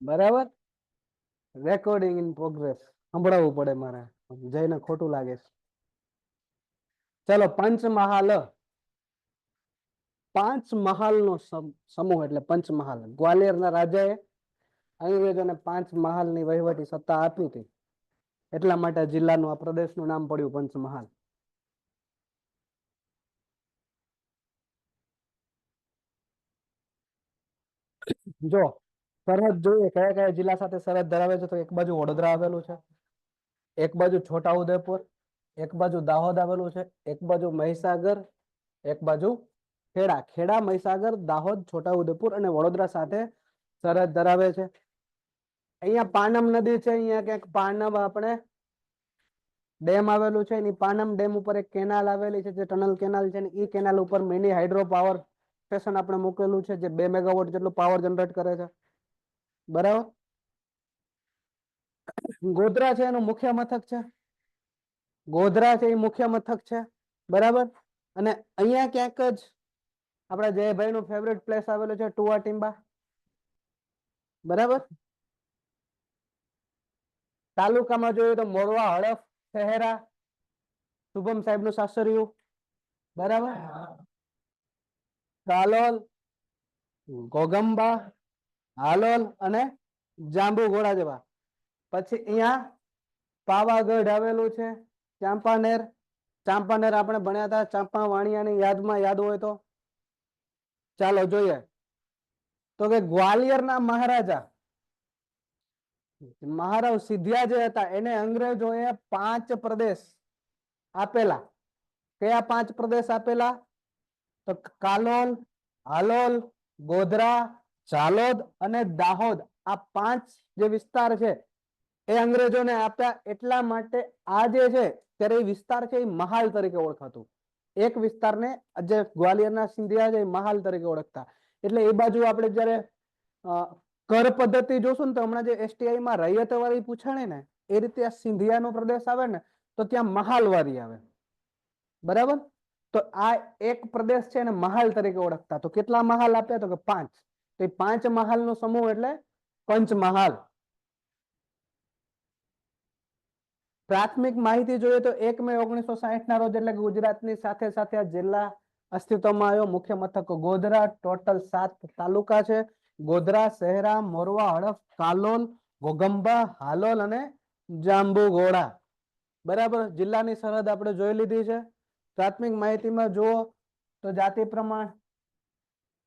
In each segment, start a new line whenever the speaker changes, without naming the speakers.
બરાબર, recording in progress સંભળાવવું પડે મારે, જઈને ખોટું લાગે છે. ચલો, પંચમહાલ. પાંચ મહાલનો સમૂહ એટલે પંચમહાલ. ગ્વાલિયરના રાજાએ અંગ્રેજોને પાંચ મહાલની વહીવટી સત્તા આપી હતી, એટલા માટે જિલ્લાનું આ પ્રદેશનું નામ પડ્યું પંચમહાલ. જો સરહદ જોઈએ, કયા કયા જિલ્લા સાથે સરહદ ધરાવે છે, તો એક બાજુ વડોદરા આવેલું છે, એક બાજુ છોટાઉદેપુર, એક બાજુ દાહોદ આવેલું છે, એક બાજુ મહીસાગર, એક બાજુ ખેડા. ખેડા, મહીસાગર, દાહોદ, છોટાઉદેપુર અને વડોદરા સાથે સરહદ ધરાવે છે. અહીંયા પાનમ નદી છે, અહીંયા ક્યાંક પાનમ આપણે ડેમ આવેલું છે, એની પાનમ ડેમ ઉપર એક કેનાલ આવેલી છે, જે ટનલ કેનાલ છે, એ કેનાલ ઉપર મિની હાઇડ્રો પાવર સ્ટેશન આપણે મૂકેલું છે, જે 2 મેગાવોટ જેટલું પાવર જનરેટ કરે છે. બરાબર. ગોધરા છે એનું મુખ્ય મથક છે, ગોધરા છે એ મુખ્ય મથક છે. બરાબર. અને અહીંયા ક્યાંક જ આપણા જયભાઈ નું ફેવરેટ પ્લેસ આવેલું છે, ટુવા ટીંબા. બરાબર. તાલુકામાં જોઈએ તો મોરવા, હડફ, શહેરા, શુભમ સાહેબ નું સાસરિયું. બરાબર. કાલોલ, ઘોગંબા, હાલોલ અને જાંબુઘોડા જેવા. પછી અહીંયા પાવાગઢ આવેલું છે, ચાંપાનેર. ચાંપાનેર આપણે ભણ્યા હતા, ચાંપા વાણિયાની યાદમાં, યાદ હોય તો. ચાલો જોઈએ, તો કે ગ્વાલિયરના મહારાજા મહારાવ સિંધિયા જે હતા, એને અંગ્રેજોએ 5 પ્રદેશ આપેલા. કયા 5 પ્રદેશ આપેલા? તો કાલોલ, હાલોલ, ગોધરા, ઝાલોદ અને દાહોદ. આ 5 જે વિસ્તાર છે એ અંગ્રેજોને આપ્યા. એટલા માટે આ જે છે ત્યારે એ વિસ્તાર છે એ મહાલ તરીકે ઓળખાતું. એક વિસ્તારને જે ગ્વાલિયરના સિંધિયા છે એ મહાલ તરીકે ઓળખતા. એટલે એ બાજુ આપણે જયારે કર પદ્ધતિ જોશું ને, તો હમણાં જે STI માં રૈયત વાળી પૂછાણી ને, એ રીતે આ સિંધિયાનો પ્રદેશ આવે ને, તો ત્યાં મહાલ વાળી આવે. બરાબર. તો આ એક પ્રદેશ છે એને મહાલ તરીકે ઓળખતા. તો કેટલા મહાલ આપ્યા? તો કે 5. તો એ 5 મહાલનો સમૂહ એટલે પંચમહાલ. પ્રાથમિક માહિતી જોઈએ તો 1 મે 1960 ના રોજ એટલે ગુજરાતની સાથે સાથે આ જિલ્લા અસ્તિત્વમાં આવ્યો. મુખ્ય મથક ગોધરા. ટોટલ 7 તાલુકા છે: ગોધરા, શહેરા, મોરવા, હડફ, કાલોલ, ઘોગંબા, હાલોલ અને જાંબુઘોડા. બરાબર. જિલ્લાની સરહદ આપણે જોઈ લીધી છે. પ્રાથમિક માહિતીમાં જુઓ તો જાતિ પ્રમાણ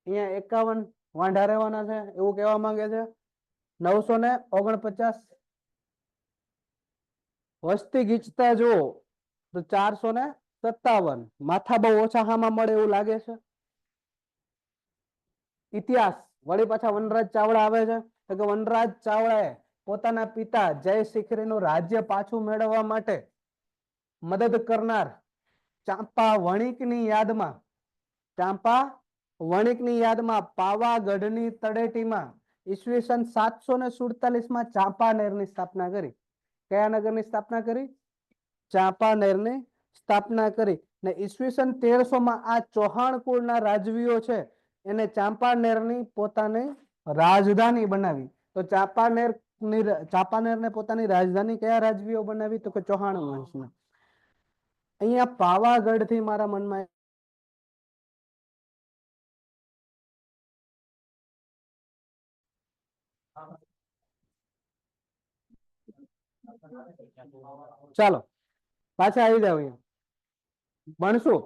અહીંયા 51 વાંઢા રહેવાના છે એવું કહેવા માંગે છે. 949 વસ્તી ગીચતા જુઓ તો 457. માથા બહુ ઓછા હામાં મળે એવું લાગે છે. ઇતિહાસ વળી પાછા વનરાજ ચાવડા આવે છે. તો કે વનરાજ ચાવડાએ પોતાના પિતા જય શિખરીનું રાજ્ય પાછું મેળવવા માટે મદદ કરનાર ચાંપા વણિકની યાદમાં પાવાગઢની તળેટીમાં ઈસવીસન 747 ચાંપાનેરની સ્થાપના કરી. કયા નગરની સ્થાપના કરી? ચાંપાનેરની સ્થાપના કરી. ને ઈસવીસન 1300 આ ચૌહાણ કુળના રાજવીઓ છે એને ચાંપાનેરની પોતાની રાજધાની બનાવી. તો ચાંપાનેરને પોતાની રાજધાની કયા રાજવીઓ બનાવી? તો કે ચૌહાણ વંશના. અહીંયા પાવાગઢ થી મારા મનમાં ચાલો પાછા આવી જાવ. અહીંયા ભણશું.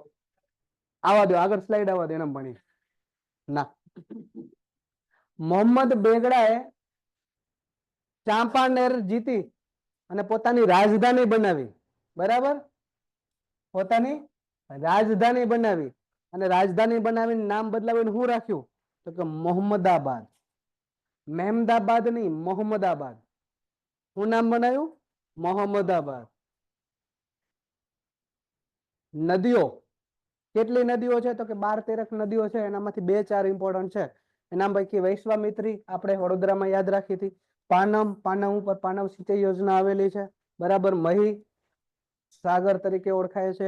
આવા દો, આગળ સ્લાઈડ આવવા દો, એને ભણી ના. મોહમ્મદ બેગડાએ ચાંપાનેર જીતી અને પોતાની રાજધાની બનાવી. બરાબર. પોતાની રાજધાની બનાવી અને રાજધાની બનાવીને નામ બદલાવીને શું રાખ્યું? તો કે મોહમ્મદાબાદ. મહેમદાબાદ નહીં, મોહમ્મદાબાદ. શું નામ બનાવ્યું? મોહમ્મદાબાદ. નદીઓ કેટલી નદીઓ છે? તો કે 12-13 નદીઓ છે. એનામાંથી 2-4 ઇમ્પોર્ટન્ટ છે. એના પૈકી વૈશ્વામિત્રી આપણે વડોદરામાં યાદ રાખી હતી. પાનમ ઉપર પાનમ સિંચાઈ યોજના આવેલી છે. બરાબર. મહી સાગર તરીકે ઓળખાય છે.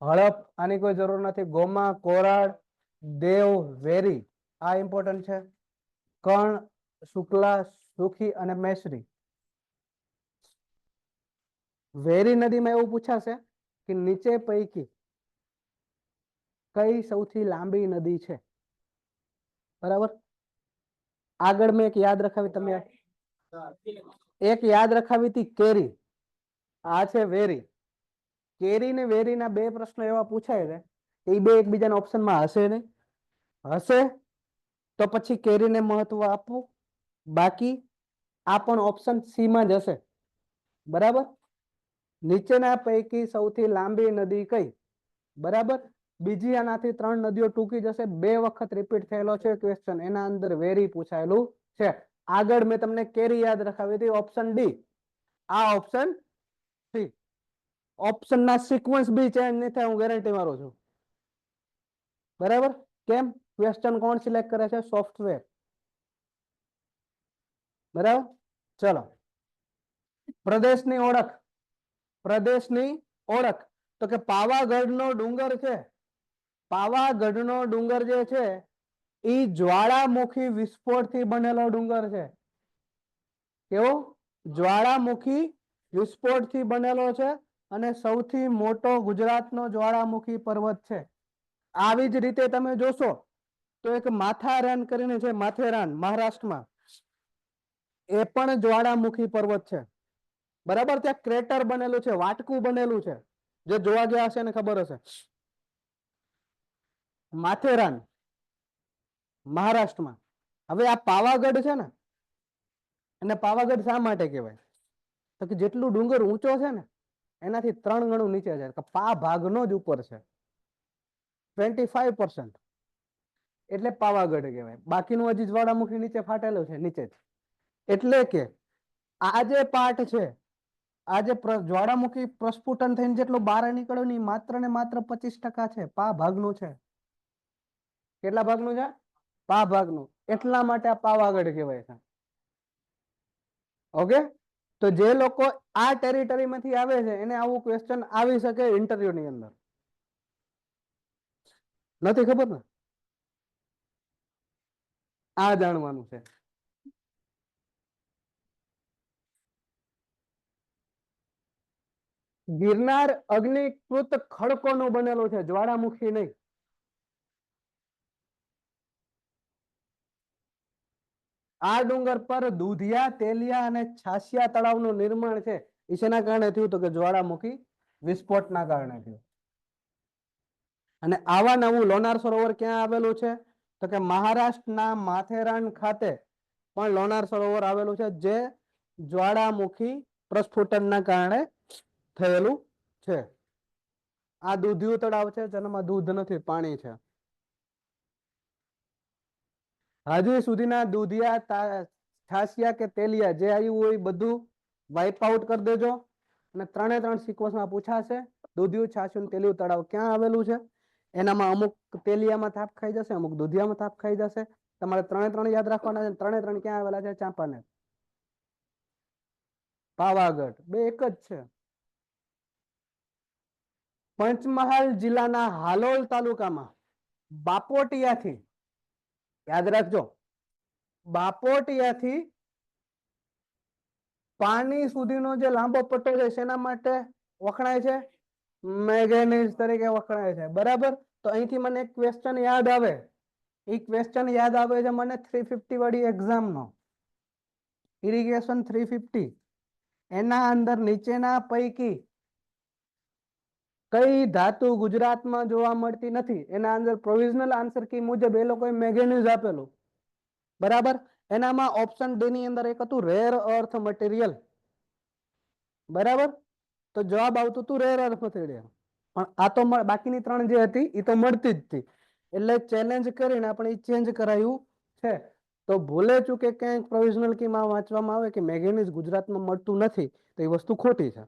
હડપ આની કોઈ જરૂર નથી. ગોમા, કોરાડ, દેવ, વેરી આ ઇમ્પોર્ટન્ટ છે. કર્ણ, શુક્લા, સુખી અને મેશ્રી. વેરી નદીમાં એવું પૂછાશે કે નીચે પૈકી કઈ સૌથી લાંબી નદી છે? બરાબર. આગળ મેં એક યાદ રખાવી, તમે એક યાદ રખાવી હતી કેરી. આ છે વેરી. કેરી ને વેરીના બે પ્રશ્નો એવા પૂછાય છે કે એ બે એકબીજાના ઓપ્શનમાં હશે નહીં. હશે તો પછી કેરીને મહત્વ આપવું, બાકી આ પણ ઓપ્શન સી માં જ હશે. બરાબર. નીચેના પૈકી સૌથી લાંબી નદી કઈ? બરાબર. બીજી આનાથી 3 નદીઓ ટૂંકી જશે. 2 વખત રિપીટ થયેલો છે ક્વેશ્ચન, એના અંદર વેરી પૂછાયેલું છે. આગળ મેં તમને કેરી યાદ રખાવી હતી, ઓપ્શન ડી. આ ઓપ્શન સી. ઓપ્શન ના સિક્વન્સ બી ચેન્જ નહીં થાય, હું ગેરંટી મારું છું. બરાબર. કેમ? ક્વેશ્ચન કોણ સિલેક્ટ કરે છે? સોફ્ટવેર. બરાબર. ચલો, પ્રદેશની ઓળખ. પ્રદેશની ઓળખ તો કે પાવાગઢનો ડુંગર છે. પાવાગઢનો ડુંગર જે છે એ જ્વાળામુખી વિસ્ફોટથી બનેલો ડુંગર છે. કેવો? જ્વાળામુખી વિસ્ફોટથી બનેલો છે અને સૌથી મોટો ગુજરાતનો જ્વાળામુખી પર્વત છે. આવી જ રીતે તમે જોશો તો એક માથેરાન કરીને છે, માથેરાન મહારાષ્ટ્રમાં, એ પણ જ્વાળામુખી પર્વત છે. બરાબર. ત્યાં ક્રેટર બનેલું છે, વાટકું બનેલું છે. જે જોવા ગયા હશે ને ખબર હશે. માથેરાન મહારાષ્ટ્રમાં. હવે આ પાવાગઢ છે ને, અને પાવાગઢ શા માટે કહેવાય? તો કે જેટલું ડુંગર ઊંચો છે ને એનાથી 3 ગણું નીચે છે. પા ભાગનો જ ઉપર છે, 25%. એટલે પાવાગઢ કહેવાય. બાકીનું હજી જ્વાળામુખી નીચે ફાટેલું છે, નીચે જ. એટલે કે આ જે પાર્ટ છે, આ જે જ્વાળામુખી પ્રસ્ફુટન થઈને જેટલું બહાર નીકળ્યું ને માત્ર ને માત્ર 25% છે. પા ભાગનું છે. કેટલા ભાગનું છે? પા ભાગનું. એટલા માટે આ પાવાગઢ કહેવાય છે. ઓકે. તો જે લોકો આ ટેરિટરીમાંથી આવે છે એને આવું ક્વેશ્ચન આવી શકે ઇન્ટરવ્યુ ની અંદર. નથી ખબર ને? આ જાણવાનું છે. ગિરનાર અગ્નિકૃત ખડકોનું બનેલું છે, જ્વાળામુખી નહીં. આ ડુંગર પર દૂધિયા, તેલિયા અને છાસિયા તળાવનું નિર્માણ છે. એ શેના કારણે થયું? તો કે જ્વાળામુખી વિસ્ફોટના કારણે થયું. અને આવા નવું લોનાર સરોવર ક્યાં આવેલું છે? તો કે મહારાષ્ટ્રના માથેરાન ખાતે પણ લોનાર સરોવર આવેલું છે, જે જ્વાળામુખી પ્રસ્ફુટનના કારણે થયેલું છે. આ દૂધિયું તળાવ છે, જેનામાં દૂધ નથી, પાણી છે. હજી સુધીના દૂધિયા, છાસિયા કે તેલિયા જે આવ્યું હોય બધું વાઇપ આઉટ કરી દેજો. અને 3 સિક્વન્સમાં પૂછાશે. દૂધિયું, છાસિયું, તેલિયું તળાવ ક્યાં આવેલું છે? એનામાં અમુક તેલિયામાં થાપ ખાઈ જશે, અમુક દૂધિયામાં થાપ ખાઈ જશે. તમારે 3 યાદ રાખવાના છે. 3 ક્યાં આવેલા છે? ચાંપાનેર, પાવાગઢ, બે એક જ છે. પંચમહાલ જિલ્લાના હાલોલ તાલુકામાં બાપોટિયાથી, યાદ રાખજો, બાપોટિયાથી પાણી સુધીનો જે લાંબો પટ્ટો છે શેના માટે વખણાય છે? મેંગેનીઝ તરીકે વખણાય છે. બરાબર. તો અહીંથી મને એક ક્વેશ્ચન યાદ આવે. એ ક્વેશ્ચન યાદ આવે છે મને 350 વાળી એક્ઝામનો, ઇરિગેશન 350. એના અંદર નીચેના પૈકી કઈ ધાતુ ગુજરાતમાં જોવા મળતી નથી? એના અંદર પ્રોવિઝનલ આન્સર કી મુજબ એ લોકોએ મેંગેનીઝ આપેલું. બરાબર. એનામાં ઓપ્શન ડી ની અંદર એક હતું રેર અર્થ મટીરિયલ. બરાબર. તો જવાબ આવતું હતું રેર અર્થ મટીરિયલ. પણ આ તો બાકીની 3 જે હતી એ તો મળતી જ હતી. એટલે ચેલેન્જ કરીને આપણે ચેન્જ કરાયું છે. તો ભૂલે ચૂકે ક્યાંક પ્રોવિઝનલ કીમાં વાંચવામાં આવે કે મેંગેનીઝ ગુજરાતમાં મળતું નથી, તો એ વસ્તુ ખોટી છે.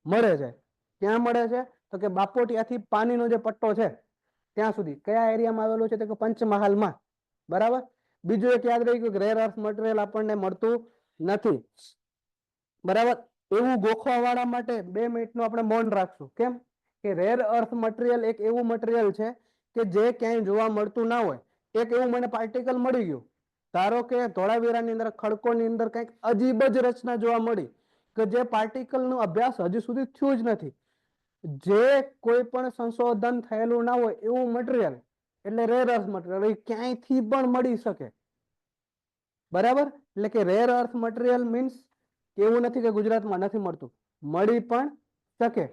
મળે છે. ક્યાં મળે છે? તો કે બાપોટિયાથી પાણીનો જે પટ્ટો છે ત્યાં સુધી. કયા એરિયામાં આવેલું છે? તો કે પંચમહાલમાં. બરાબર. બીજું એક યાદ રહી ગયું કે રેર અર્થ મટીરિયલ આપણને મળતું નથી. બરાબર. એવું ગોખવા વાળા માટે 2 મિનિટનું આપણે મૌન રાખશું. કેમ? કે રેર અર્થ મટીરિયલ એક એવું મટીરિયલ છે કે જે ક્યાંય જોવા મળતું ના હોય. એક એવું મને પાર્ટિકલ મળી ગયું, ધારો કે ધોળાવીરાની અંદર ખડકોની અંદર કંઈક અજીબ જ રચના જોવા મળી કે જે પાર્ટિકલ નો અભ્યાસ હજી સુધી થયું જ નથી. જે કોઈ પણ સંશોધન થયેલું ના હોય એવું મટીરિયલ એટલે રેર અર્થ મટીરિયલ એ ક્યાંયથી પણ મળી શકે. બરાબર, એટલે કે રેર અર્થ મટીરિયલ મીન્સ એવું નથી કે ગુજરાતમાં નથી મળતું, મળી પણ શકે.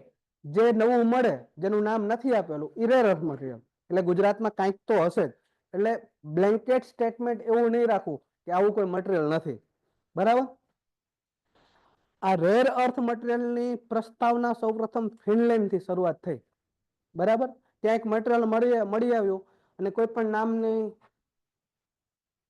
જે નવું મળે જેનું નામ નથી આપેલું એ રેર અર્થ મટીરિયલ, એટલે ગુજરાતમાં કાંઈક તો હશે જ. એટલે બ્લેન્કેટ સ્ટેટમેન્ટ એવું નહીં રાખવું કે આવું કોઈ મટીરિયલ નથી. બરાબર, આ રેર અર્થ મટીરિયલની પ્રસ્તાવના સૌપ્રથમ ફિનલેન્ડ થી શરૂઆત થઈ. બરાબર, ત્યાં એક મટીરિયલ મળી આવ્યું અને કોઈ પણ નામની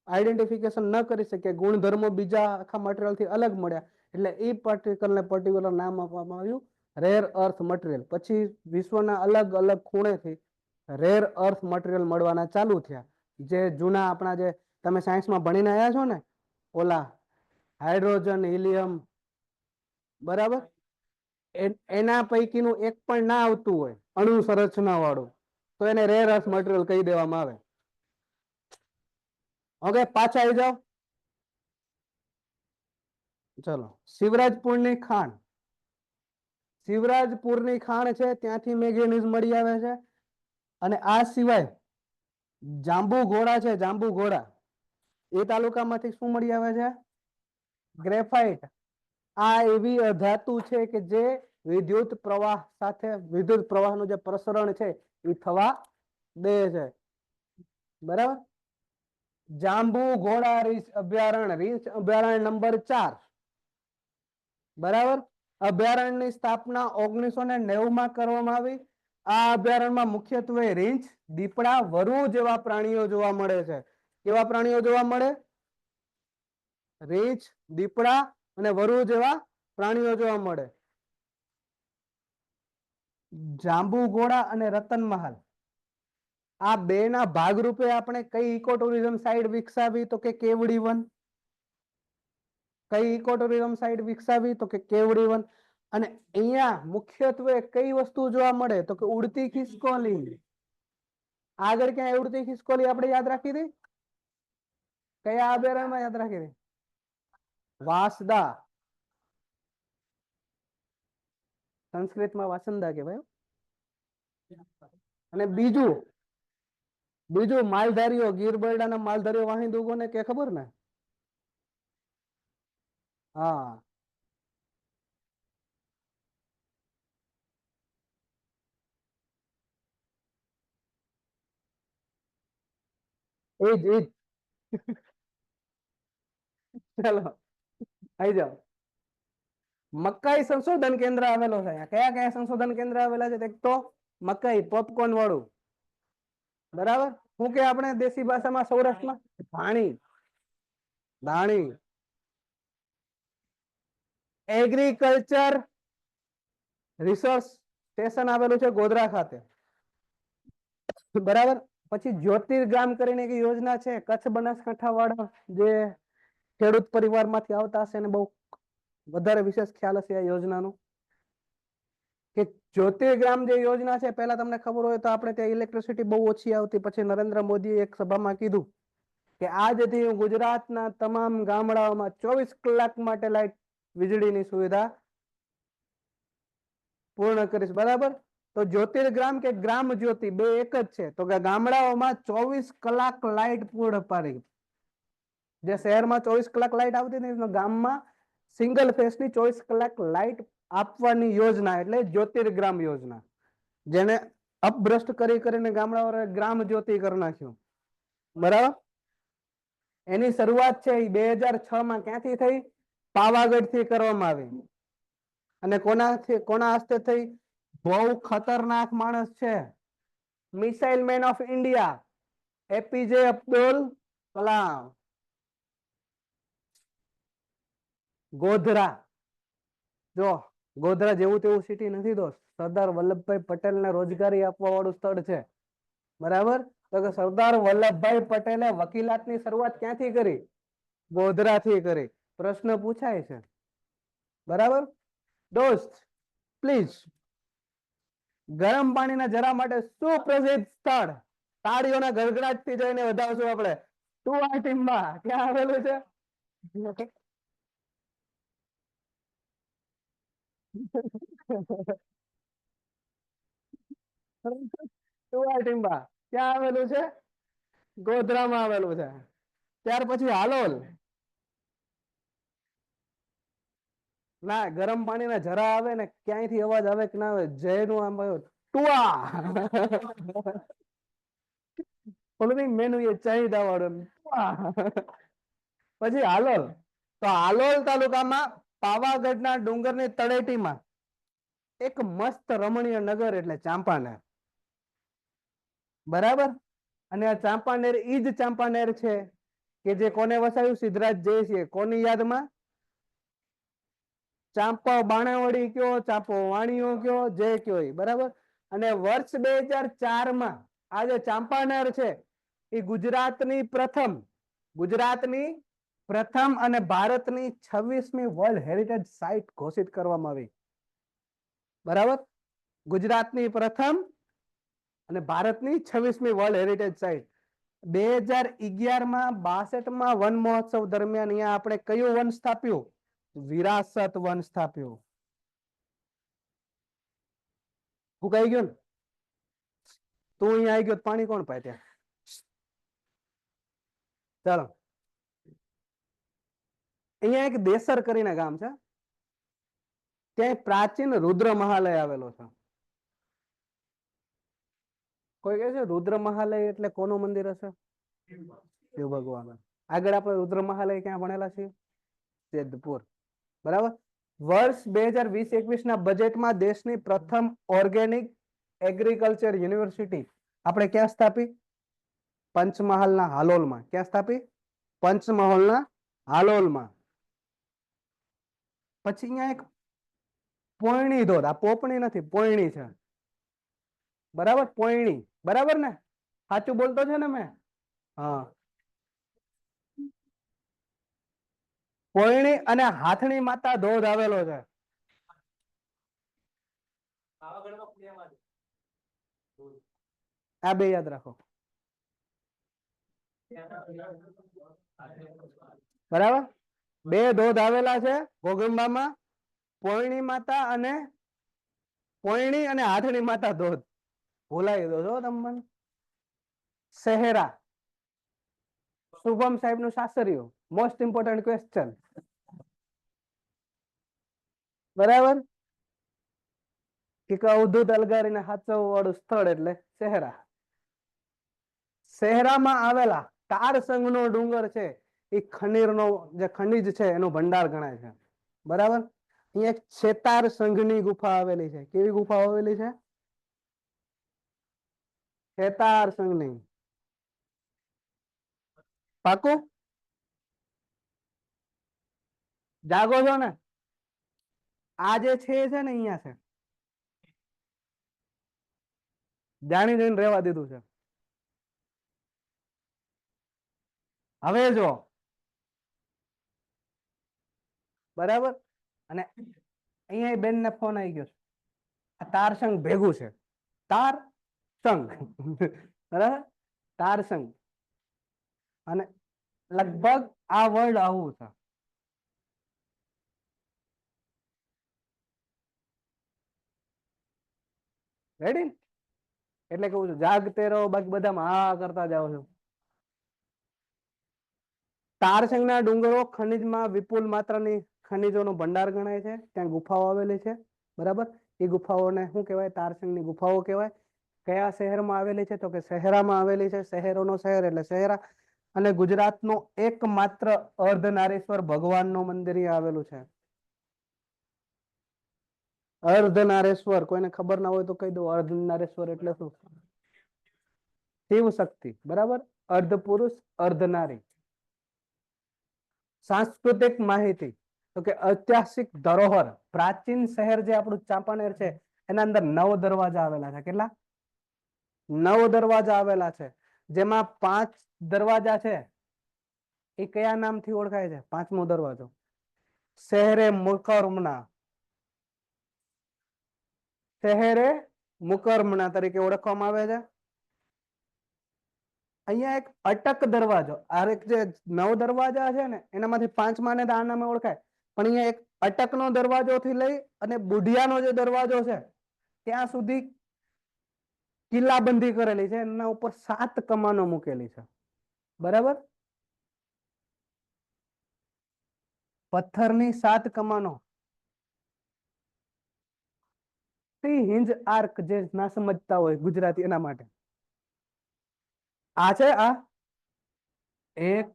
આઈડેન્ટિફિકેશન ન કરી શકે, ગુણધર્મો બીજા આખા મટીરિયલ થી અલગ મળ્યા, એટલે એ પર્ટિક્યુલર નામ આપવામાં આવ્યું રેર અર્થ મટીરિયલ. પછી વિશ્વના અલગ અલગ ખૂણેથી રેર અર્થ મટીરિયલ મળવાના ચાલુ થયા. જે જૂના આપણા જે તમે સાયન્સમાં ભણીને આવ્યા છો ને, ઓલા હાઇડ્રોજન, હિલિયમ, બરાબર, એના પૈકીનું એક પણ ના આવતું હોય અણુ સંરચના વાળું તો એને રેર અર્થ મટીરિયલ કહી દેવામાં આવે. ઓકે, પાછા આવી જાઓ. ચલો, શિવરાજપુરની ખાણ. શિવરાજપુરની ખાણ છે ત્યાંથી મેંગેનીઝ મળી આવે છે. અને આ સિવાય જાંબુ ઘોડા છે, જાંબુ ઘોડા એ તાલુકામાંથી શું મળી આવે છે? ગ્રેફાઇટ. આ એવી અધાતુ છે કે જે વિદ્યુત પ્રવાહ સાથે વિદ્યુત પ્રવાહનું જે પ્રસરણ છે એ થવા દે છે. બરાબર, જાંબુ ઘોડા રીંછ અભયારણ્ય નંબર 4. બરાબર, અભયારણ્યની સ્થાપના 1990 માં કરવામાં આવી. આ અભયારણ્યમાં મુખ્યત્વે રીંછ, દીપડા, વરુ જેવા પ્રાણીઓ જોવા મળે છે. કેવા પ્રાણીઓ જોવા મળે? રીંછ, દીપડા અને વરુ જેવા પ્રાણીઓ જોવા મળે. જાંબુ ઘોડા અને રતનમહાલ, આ બે ના ભાગરૂપે આપણે કઈ ઇકો ટુરિઝમ સાઇટ વિકસાવી? તો કે કેવડી વન. કઈ ઇકો ટુરિઝમ સાઇટ વિકસાવી? તો કે કેવડી વન. અને અહીંયા મુખ્યત્વે કઈ વસ્તુ જોવા મળે? તો કે ઉડતી ખિસકોલી. આગળ ક્યાં ઉડતી ખિસકોલી આપણે યાદ રાખી હતી? કયા અભયારણ્યમાં યાદ રાખી હતી? વાંસદા. સંસ્કૃતમાં વાસંદા કહેવાય. અને બીજું માલધારીઓ, ગીર બરડાના માલધારીઓ વાહિંદુઓને કે ખબર ને? હા, એ જ ચાલો આવી જાઓ. મકાઈ સંશોધન કેન્દ્ર આવેલો છે. કયા કયા સંશોધન કેન્દ્ર આવેલા છે? એક તો મકાઈ, પોપકોર્ન વાળું. બરાબર, શું કે આપણે દેશી ભાષામાં સૌરાષ્ટ્રમાં? ધાણી. એગ્રીકલ્ચર રિસર્ચ સ્ટેશન આવેલું છે ગોધરા ખાતે. બરાબર, પછી જ્યોતિર્ગ્રામ કરીને એક યોજના છે કચ્છ બનાસકાંઠા વાળા જે ખેડૂત પરિવારમાંથી આવતા હશે ને બહુ વધારે વિશેષ ખ્યાલ હશે આ યોજનાનો. કે જ્યોતિર્ગ્રામ જે યોજના છે, પહેલા તમને ખબર હોય તો આપણે ત્યાં ઇલેક્ટ્રિસિટી બહુ ઓછી આવતી. પછી નરેન્દ્ર મોદીએ એક સભામાં કીધું કે આજથી હું ગુજરાતના તમામ ગામડાઓમાં 24 કલાક માટે લાઈટ વીજળીની સુવિધા પૂર્ણ કરીશ. બરાબર, તો જ્યોતિર્ગ્રામ કે ગ્રામ જ્યોતિ બે એક જ છે. તો કે ગામડાઓમાં 24 કલાક લાઈટ પૂર્ણ પાડી. જે શહેરમાં 24 કલાક લાઈટ આવતી હતી, ગામમાં સિંગલ ફેસની 24 કલાક લાઈટ આપવાની યોજના એટલે જ્યોતિર્ગ્રામ યોજના, જેને અપભ્રષ્ટ કરીને ગામડાઓ ગ્રામ જ્યોતિ કરી નાખ્યું. બરાબર, એની શરૂઆત છે એ 2006 માં ક્યાંથી થઈ? પાવાગઢ થી કરવામાં આવી. અને કોના હસ્તે થઈ? બહુ ખતરનાક માણસ છે, missile man of India APJ Abdul Kalam. Godhra, જો ગોધરા જેવું તેવું સિટી નથી દોસ્ત, સરદાર વલ્લભભાઈ પટેલને રોજગારી આપવા વાળું સ્થળ છે. બરાબર, તો કે સરદાર વલ્લભભાઈ પટેલે વકીલાતની શરૂઆત ક્યાંથી કરી? ગોધરાથી કરી. પ્રશ્ન પૂછાય છે. બરાબર દોસ્ત, પ્લીઝ ગરમ પાણીના જરા માટે સુપ્રસિદ્ધ સ્થળ તાળીઓના ગડગડાટથી જઈને વધાવશું આપણે. ટુઆ ટીમ્બા ક્યાં આવેલું છે? ટુઆ ટીમ્બા ક્યાં આવેલું છે? ગોધરામાં આવેલું છે. ત્યાર પછી હાલોલ. ના ગરમ પાણી ના જરા આવે ને ક્યાંયથી અવાજ આવે કે ના આવે જય નું આમ આવ્યો ટુઆ. ઓલું મેનુ એ ચાહિદા વાળું ટુઆ. પછી હાલોલ. તો હાલોલ તાલુકામાં પાવાગઢના ડુંગરની તળેટીમાં એક મસ્ત રમણીય નગર એટલે ચાંપાનેર. બરાબર. અને આ ચાંપાનેર ઈ જ ચાંપાનેર છે કે જે કોને વસાવ્યું? સિદ્ધરાજ જયસિંહે. કોની યાદમાં? ચાંપા બાણાવળી કયો, ચાંપો વાણિયો કયો, જે કયો એ. બરાબર. અને વર્ષ 2004 માં આ જે ચાંપાનેર છે એ ગુજરાતની પ્રથમ અને ભારતની 26મી વર્લ્ડ હેરિટેજ સાઇટ ઘોષિત કરવામાં આવી. બરાબર. ગુજરાતની પ્રથમ અને ભારતની 26મી વર્લ્ડ હેરિટેજ સાઇટ. 2011માં 62માં વન મહોત્સવ દરમિયાન અહીંયા આપણે કયું વન સ્થાપ્યું? વિરાસત વન સ્થાપ્યું. હું કઈ ગયો ને તું અહીંયા આવી ગયો પાણી કોણ પાય ત્યાં? ચાલો અહીંયા એક દેસર કરીને ગામ છે, ત્યાં પ્રાચીન રુદ્ર મહાલય આવેલો છે. કોઈ કહે છે રુદ્ર મહાલય એટલે કોનું મંદિર હશે? શિવ ભગવાન. આગળ આપણે રુદ્ર મહાલય ક્યાં ભણેલા છીએ? જેતપુર. બરાબર. વર્ષ 2020-21 ના બજેટમાં દેશની પ્રથમ ઓર્ગેનિક એગ્રીકલ્ચર યુનિવર્સિટી આપણે ક્યાં સ્થાપી? પંચમહાલના હાલોલમાં. ક્યાં સ્થાપી? પંચમહાલના હાલોલમાં. પછી અહીંયા એક પોયણી ધોધ, આ પોપણી નથી પોયણી છે. બરાબર. પોયણી. બરાબર ને? સાચું બોલતો છે ને મેં? હા. પોયણી અને હાથણી માતા ધોધ આવેલો છે. આ બે યાદ રાખો. બરાબર. બે ધોધ આવેલા છે ઘોગંબામાં, પોયણી અને હાથણી માતા ધોધ. ભૂલાઈ દો છો તમને. શહેરા. શુભમ સાહેબ નું સાસરિયું. Most important question. બરાબર. કે અવધૂત અલગારીને હાચવવા વાળું સ્થળ એટલે શહેરા. શહેરામાં આવેલા તારસંગ નો ડુંગર છે એ ખનીરનો જે ખનિજ છે એનો ભંડાર ગણાય છે. બરાબર. અહીંયા એક છેતાર સંઘની ગુફા આવેલી છે. કેવી ગુફા આવેલી છે? છેતાર સંઘની. પાકું? જાગો છો ને? આ જે છે ને અહીંયા છે. જાણી જોઈને રહેવા દીધું છે. હવે જો બરાબર. અને અહીંયા બેન ને ફોન આવી ગયો છે. આ તાર સંઘ ભેગું છે. તાર સંઘ. બરાબર. તાર સંઘ. અને લગભગ આ વર્ડ આવું છે. રેડી? એટલે કહું છું જાગતે રહો, બાકી બધામાં હા કરતા જાઓ છો. તારસંગના ડુંગરો ખનિજમાં વિપુલ માત્રાની ખનિજોનો ભંડાર ગણાય છે. ત્યાં ગુફાઓ આવેલી છે. બરાબર. એ ગુફાઓને શું કહેવાય? તારસંગની ગુફાઓ કહેવાય. કયા શહેરમાં આવેલી છે? તો કે શહેરામાં આવેલી છે. શહેરોનો શહેર એટલે શહેરા. અને ગુજરાતનો એકમાત્ર અર્ધનારીશ્વર ભગવાનનું મંદિર આવેલું છે. અર્ધનારેશ્વર. કોઈને ખબર ના હોય તો કહી દો અર્ધનારેશ્વર એટલે શું? શિવ શક્તિ. બરાબર. અર્ધ પુરુષ અર્ધ નારી. સાંસ્કૃતિક માહિતી તો કે ઐતિહાસિક ધરોહર. પ્રાચીન શહેર જે આપણું ચાંપાનેર છે એના અંદર 9 દરવાજા આવેલા છે. કેટલા? 9 દરવાજા આવેલા છે. જેમાં 5 દરવાજા છે એ કયા નામથી ઓળખાય છે? 5મો દરવાજો શહેરે મુકરમના. શહેરે મુકરમના તરીકે ઓળખવામાં આવે છે. અહીંયા એક અટક દરવાજો, આ એક જે 9 દરવાજા છે ને એનામાંથી 5મા ને આ નામે ઓળખાય, પણ અહીંયા એક અટકનો દરવાજો થી લઈ અને બુઢિયાનો જે દરવાજો છે ત્યાં સુધી કિલ્લાબંધી કરેલી છે, એના ઉપર 7 કમાનો મૂકેલી છે, બરાબર. પથ્થરની 7 કમાનો. હિંજ આર્ક, જે ના સમજતા હોય ગુજરાતી એના માટે આ છે. આ 1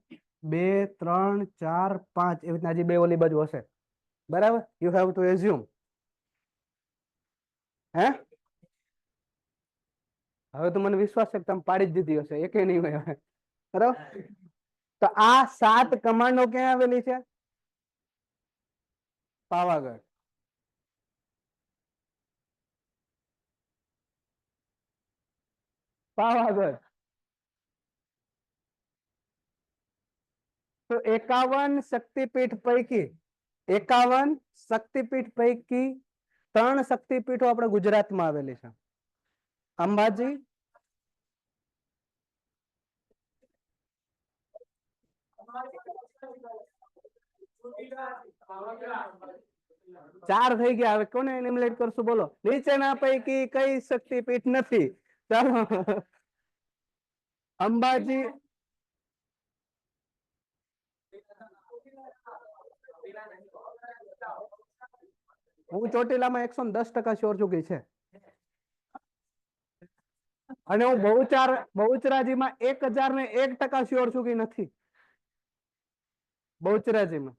2 3 4 5 એવી રીતના હજી 2 ઓલી બાજુ હશે, બરાબર. You have to assume. હે, હવે તો મને વિશ્વાસ છે કે તમે પાડી જ દીધી હશે, એકે નહીં હોય હવે, બરાબર. તો આ 7 કમાન્ડો ક્યાં આવેલી છે? પાવાગઢ. પાવાગઢ. તો 51 શક્તિપીઠ પૈકી 51 શક્તિપીઠ પૈકી 3 શક્તિપીઠો આપણે ગુજરાતમાં આવેલી છે. અંબાજી, ચાર થઈ ગયા. હવે કોને એલિમિનેટ કરશું બોલો? નીચેના પૈકી કઈ શક્તિપીઠ નથી? ચાલો, અંબાજી, હું ચોટીલામાં 110% શ્યોર છું કે છે, અને હું બહુચરાજીમાં 1001% શ્યોર છું કે નથી. બહુચરાજીમાં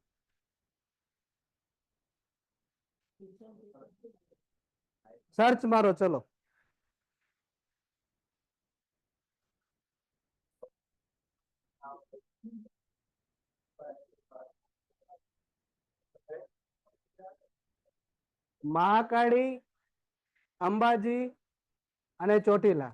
સર્ચ મારો, ચલો. મહાકાળી, અંબાજી અને ચોટીલા.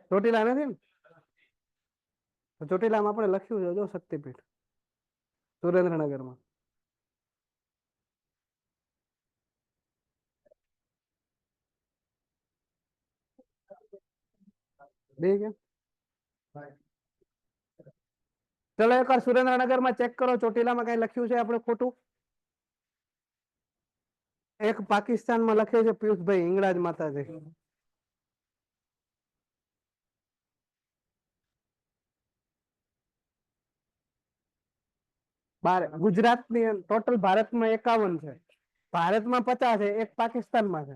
ચોટીલા નથી ને? ચોટીલામાં આપણે લખ્યું છે જો શક્તિપીઠ, સુરેન્દ્રનગરમાં. ચલો એકવાર સુરેન્દ્રનગરમાં ચેક કરો, ચોટીલામાં કઈ લખ્યું છે આપણે ખોટું? એક પાકિસ્તાનમાં લખ્યું છે પિયુષભાઈ, હિંગળાજ માતાજી. ગુજરાતની ટોટલ ભારતમાં 51 છે, ભારતમાં 50 છે, એક પાકિસ્તાનમાં છે.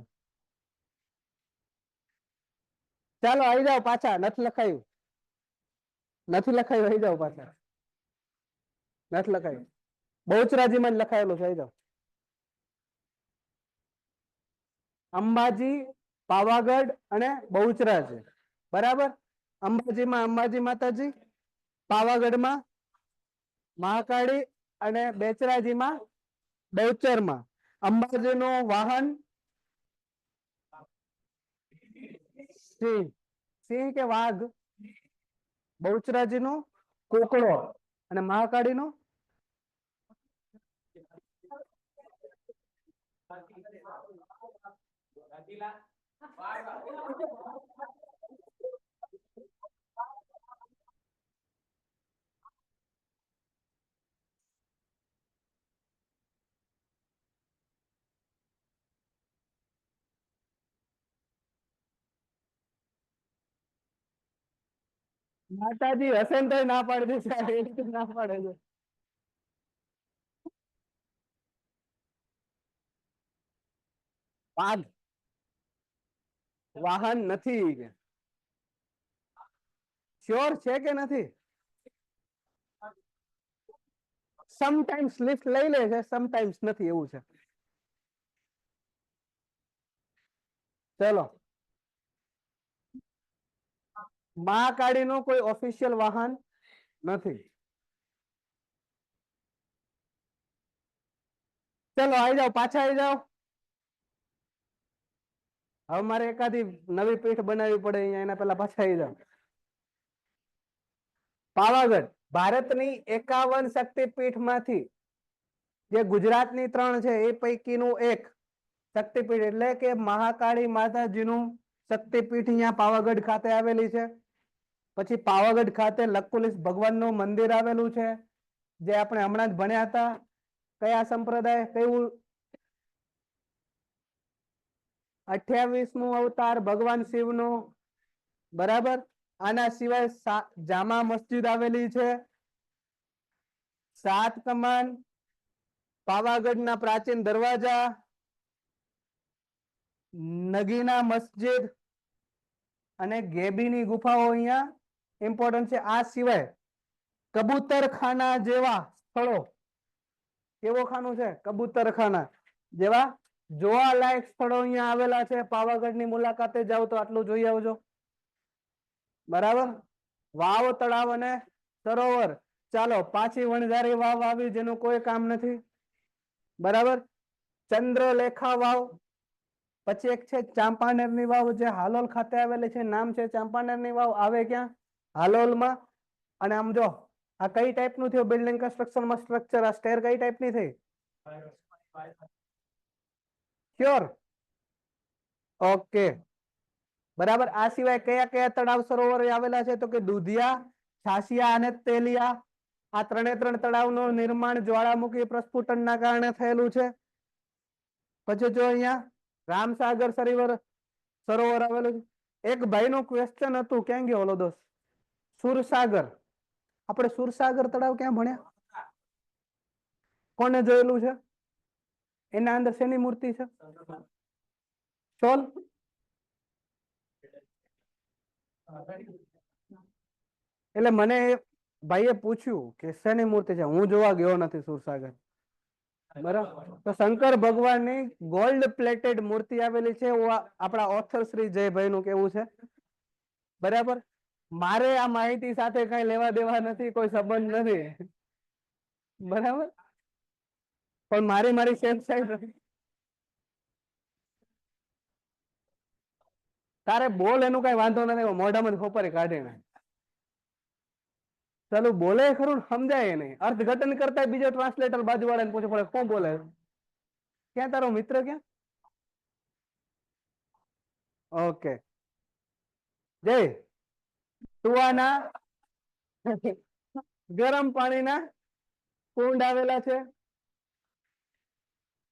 ચાલો આવી જાઓ પાછા, નથી લખાયું, નથી લખાયું, આવી જાઓ પાછા, નથી લખાયું. બહુચરાજીમાં જ લખાયેલું છે, આવી જાઓ. અંબાજી, પાવાગઢ અને બહુચરાજી, બરાબર. અંબાજીમાં અંબાજી માતાજી, પાવાગઢમાં મહાકાળી અને બેચરાજીમાં બહુચરમાં. અંબાજીનું વાહન સિંહ, સિંહ કે વાઘ. બહુચરાજીનું કોકડો અને મહાકાળીનું માતાજી હસેન તો ના પાડી દે, ના પાડે છે. વાઘ વાહન નથી. શ્યોર છે કે નથી? સમટાઈમ્સ લિફ્ટ લઈ લે છે, સમટાઈમ્સ નથી, એવું છે. ચલો, મહાકાળીનું કોઈ ઓફિશિયલ વાહન નથી. ચલો આવી જાઓ, પાછા આવી જાઓ. હવે મારે એકાદી નવી પીઠ બનાવવી પડે અહીંયા, એના પેલા પાછા આવી જાઓ. પાવાગઢ ભારતની 51 શક્તિપીઠમાંથી જે ગુજરાતની 3 છે એ પૈકીનું એક શક્તિપીઠ એટલે કે મહાકાળી માતાજીનું શક્તિપીઠ અહીંયા પાવાગઢ ખાતે આવેલી છે. પછી પાવાગઢ ખાતે લકુલિશ ભગવાનનું મંદિર આવેલું છે, જે આપણે હમણાં જ ભણ્યા હતા. કયા સંપ્રદાય, કયું 28મું અવતાર ભગવાન શિવનું, બરાબર. આના સિવાય જામા મસ્જિદ આવેલી છે, 7 કમાન, પાવાગઢના પ્રાચીન દરવાજા, નગીના મસ્જિદ અને ગેબીની ગુફાઓ અહીંયા ઇમ્પોર્ટન્ટ છે. આ સિવાય કબૂતરખાના જેવા સ્થળો, કેવો ખાનું છે? કબૂતરખાના જેવા જોવાલાયક સ્થળો અહીંયા આવેલા છે. પાવાગઢની મુલાકાતે જાવ તો આટલું જોઈ આવજો, બરાબર. વાવ, તળાવ અને સરોવર, ચાલો પાછી વણઝારી વાવ આવી જેનું કોઈ કામ નથી, બરાબર. ચંદ્રલેખા વાવ, પછી એક છે ચાંપાનેરની વાવ જે હાલોલ ખાતે આવેલી છે. નામ છે ચાંપાનેરની વાવ, આવે ક્યાં? હાલોલમાં. અને આમ જો આ કઈ ટાઈપનું થયું બિલ્ડિંગ કન્સ્ટ્રક્શનમાં સ્ટ્રક્ચર? આ સ્ટેર કઈ ટાઈપની થઈ? શ્યોર, ઓકે, બરાબર. આ સિવાય કયા કયા તળાવ સરોવર આવેલા છે? તો કે દુધિયા, છાસિયા અને તેલિયા. આ 3 તળાવનું નિર્માણ જ્વાળામુખી પ્રસ્ફુટનના કારણે થયેલું છે. પછી જો અહીંયા રામસાગર સરોવર આવેલું છે. એક ભાઈનું ક્વેશ્ચન હતું, ક્યાં ગયો ઓલો દોસ્ત? સુરસાગર. આપણે સુરસાગર તળાવ ક્યાં ભણ્યા? કોને જોયેલું છે? એના અંદર શેની મૂર્તિ છે? ચોલ. એટલે મને ભાઈએ પૂછ્યું કે શેની મૂર્તિ છે, હું જોવા ગયો નથી સુરસાગર, બરાબર. તો શંકર ભગવાનની ગોલ્ડ પ્લેટેડ મૂર્તિ આવેલી છે. આપણા ઓથર શ્રી જયભાઈ નું કેવું છે, બરાબર. મારે આ માહિતી સાથે કઈ લેવા દેવા નથી, કોઈ સંબંધ નથી, બરાબર. પણ મારી સેફ સાઈડ તારે બોલ, એનું કઈ વાંધો નથી, મોઢામાં ખોપરી કાઢીને ચાલુ બોલે ખરું, સમજાય નહીં. અર્થઘટન કરતા બીજો ટ્રાન્સલેટર બાજુ વાળાને પૂછે પડે કોણ બોલે. ક્યાં તારો મિત્ર, ક્યાં? ઓકે, જય. ટુવાના ગરમ પાણીના કુંડ આવેલા છે.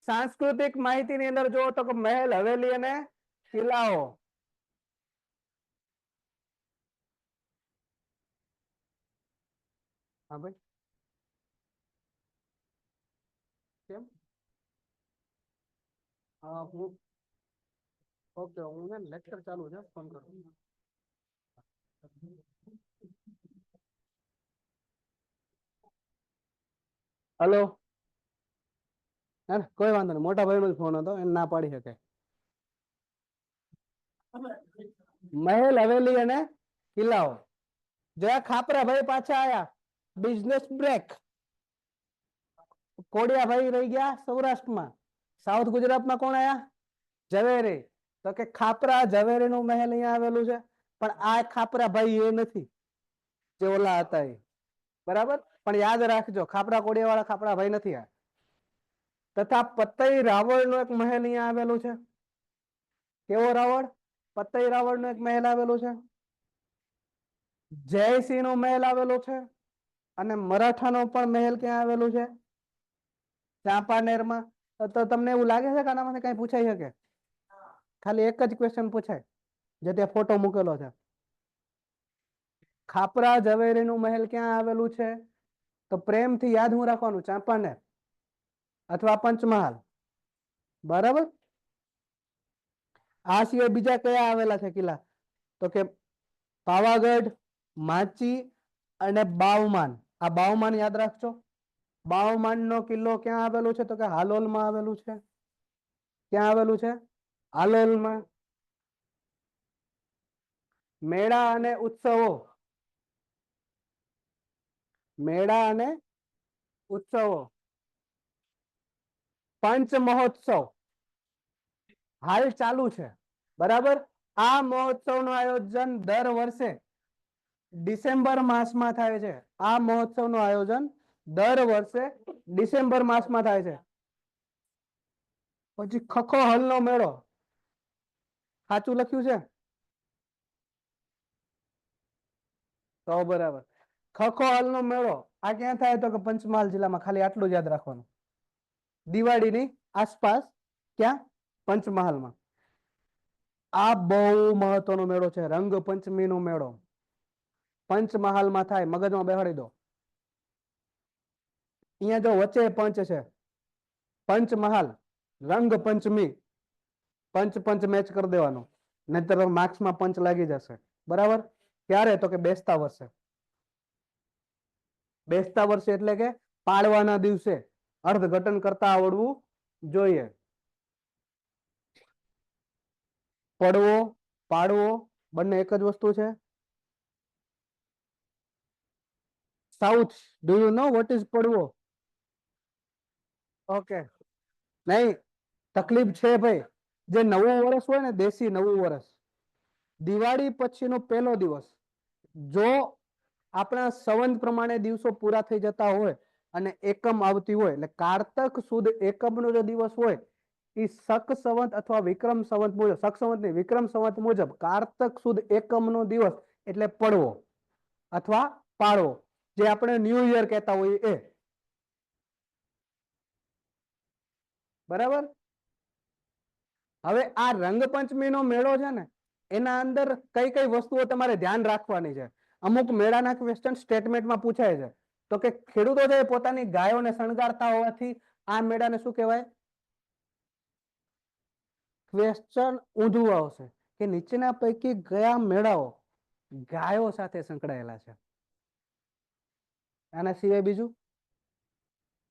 સાંસ્કૃતિક માહિતીની અંદર જો તો મહેલ, હવેલી અને કિલ્લાઓ. હા ભાઈ, કેમ? હું ઓકે, હું લેક્ચર ચાલુ છે, ફોન કરું. હલો, કોઈ વાંધો નહીં, મોટા ભાઈ નો ફોન હતો, એને ના પાડી શકે. મહેલ, હવેલી અને કિલ્લાઓ. જો ખાપરા ભાઈ પાછા આયા, બિઝનેસ બ્રેક. કોડિયા ભાઈ રહી ગયા સૌરાષ્ટ્રમાં. સાઉથ ગુજરાતમાં કોણ આયા? ઝવેરી. તો કે ખાપરા ઝવેરી નું મહેલ અહીંયા આવેલું છે. પણ આ ખાપરા ભાઈ એ નથી જે ઓલા હતા એ, બરાબર. પણ યાદ રાખજો, ખાપરા કોડિયા વાળા ખાપરા ભાઈ નથી આ. તથા પતઈ રાવળ નો એક મહેલ અહીંયા આવેલું છે. કેવો રાવળ? પતઈ રાવળ નો એક મહેલ આવેલું છે. જયસિંહ નો મહેલ આવેલો છે. અને મરાઠાનો પણ મહેલ ક્યાં આવેલું છે? ચાંપાનેરમાં. તો તમને એવું લાગે છે કે આનામાંથી કઈ પૂછાઈ શકે? ખાલી એક જ ક્વેશ્ચન પૂછાય, જે ત્યાં ફોટો મૂકેલો છે. ખાપરા ઝવેરી નું મહેલ ક્યાં આવેલું છે? તો પ્રેમથી યાદ હું રાખવાનું, ચાંપાનેર અથવા પંચમહાલ, બરાબર. આ સિવાય બીજા કયા આવેલા છે કિલ્લા? તો કે પાવાગઢ, માચી અને બાવમાન. આ બાવમાન યાદ રાખજો. બાવમાન નો કિલ્લો ક્યાં આવેલો છે? તો કે હાલોલમાં આવેલું છે. ક્યાં આવેલું છે? હાલોલમાં. મેળા અને ઉત્સવો, મેળા અને ઉત્સવો. પંચ મહોત્સવ હાલ ચાલુ છે, બરાબર. આ મહોત્સવ નું આયોજન દર વર્ષે ડિસેમ્બર માસમાં થાય છે. આ મહોત્સવનું આયોજન દર વર્ષે ડિસેમ્બર માસમાં થાય છે. પછી ખખો હલનો મેળો સાચું લખ્યું છે તો બરાબર. ખખો હલનો મેળો આ ક્યાં થાય તો કે પંચમહાલ જિલ્લામાં. ખાલી આટલું જ યાદ રાખવાનું. દિવાળીની આસપાસ ક્યાં? પંચમહાલમાં. આ બહુ મહત્વનો મેળો છે, રંગપંચમીનો મેળો. પંચમહાલમાં થાય, મગજમાં બેસાડી દો. અહીંયા જો વચ્ચે પંચ છે, પંચમહાલ, રંગપંચમી. પંચ પંચ મેચ કરી દેવાનું, નહીતર માર્ક્સમાં પંચ લાગી જશે. બરાબર? ક્યારે તો કે બેસતા વર્ષે. બેસતા વર્ષે એટલે કે પાડવાના દિવસે. અર્થઘટન કરતા આવડવું જોઈએ. પડવો પાડવો બંને એક જ વસ્તુ છે. South, do you know what is પડવો? ઓકે, નહીં તકલીફ છે ભાઈ. જે નવું વર્ષ હોય ને, દેશી નવું વર્ષ, દિવાળી પછીનો પહેલો દિવસ, જો આપણા સંવત પ્રમાણે દિવસો પૂરા થઈ જતા હોય અને એકમ આવતી હોય, એટલે કારતક સુદ એકમનો જો દિવસ હોય એ શક સંવત અથવા વિક્રમ સંવત મુજબ, શક સંવત નહીં વિક્રમ સંવત મુજબ કારતક સુદ એકમનો દિવસ એટલે પડવો અથવા પાડવો, જે આપણે ન્યૂ યર કહેતા હોઈએ એ. બરાબર? હવે આ રંગપંચમીનો મેળો છે ને, એના અંદર કઈ કઈ વસ્તુઓ તમારે ધ્યાન રાખવાની છે. અમુક મેળાના ક્વેશ્ચન સ્ટેટમેન્ટમાં પૂછાય છે. તો કે ખેડૂતો છે પોતાની ગાયોને શણગારતા હોવાથી આ મેળાને શું કહેવાય? ક્વેશ્ચન ઊંધું આવશે કે નીચેના પૈકી કયા મેળાઓ ગાયો સાથે સંકળાયેલા છે. આના સિવાય બીજું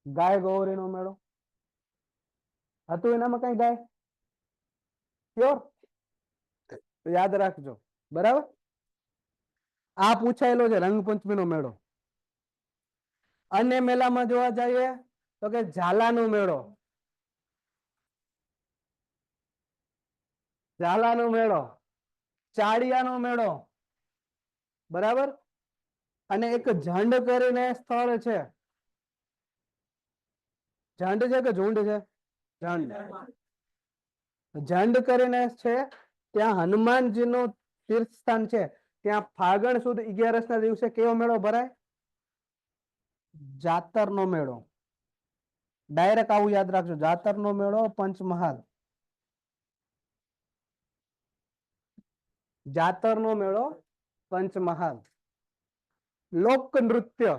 ગાય ગૌરીનો મેળો હતું, એનામાં કઈ ગાય પ્યોર યાદ રાખજો. બરાબર? આ પૂછાયેલો છે રંગપંચમીનો મેળો. અન્ય મેળામાં જોવા જઈએ તો કે ઝાલાનો મેળો. ઝાલાનો મેળો, ચાડિયાનો મેળો. બરાબર? અને એક ઝંડ કરીને સ્થળ છે. ઝંડ છે કે ઝુંડ છે? ઝંડ. ઝંડ કરીને છે, ત્યાં હનુમાનજીનું તીર્થ સ્થાન છે. ત્યાં ફાગણ સુદ 11 ના દિવસે કેવો મેળો ભરાય? જાતરનો મેળો. ડાયરેક્ટ આવું યાદ રાખજો, જાતરનો મેળો પંચમહાલ. જાતરનો મેળો પંચમહાલ. લોક નૃત્ય,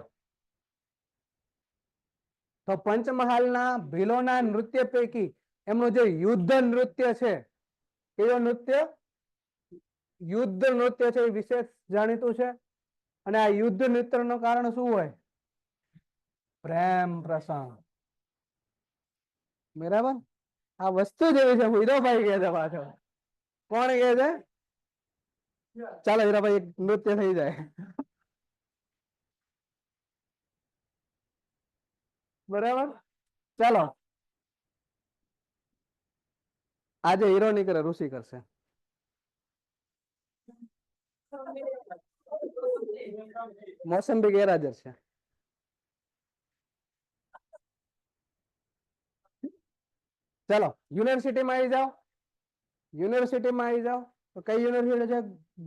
તો પંચમહાલના ભીલોના નૃત્ય પૈકી એમનું જે યુદ્ધ નૃત્ય છે, કેવું નૃત્ય? યુદ્ધ નૃત્ય છે, એ વિશેષ જાણીતું છે. અને આ યુદ્ધ નૃત્યનું કારણ શું હોય? પ્રેમ પ્રસંગ. બરાબર? આ વસ્તુ જેવી છે. હીરાભાઈ કહે છે પાછો. કોણ કહે છે? ચાલો હીરાભાઈ નૃત્ય થઈ જાય. બરાબર? ચાલો આજે હીરો ની કરે, ઋષિ કરશે. મોસંબી ગેરહાજર છે. ચાલો યુનિવર્સિટીમાં આવી જાઓ. યુનિવર્સિટીમાં આવી જાઓ તો કઈ યુનિવર્સિટી છે?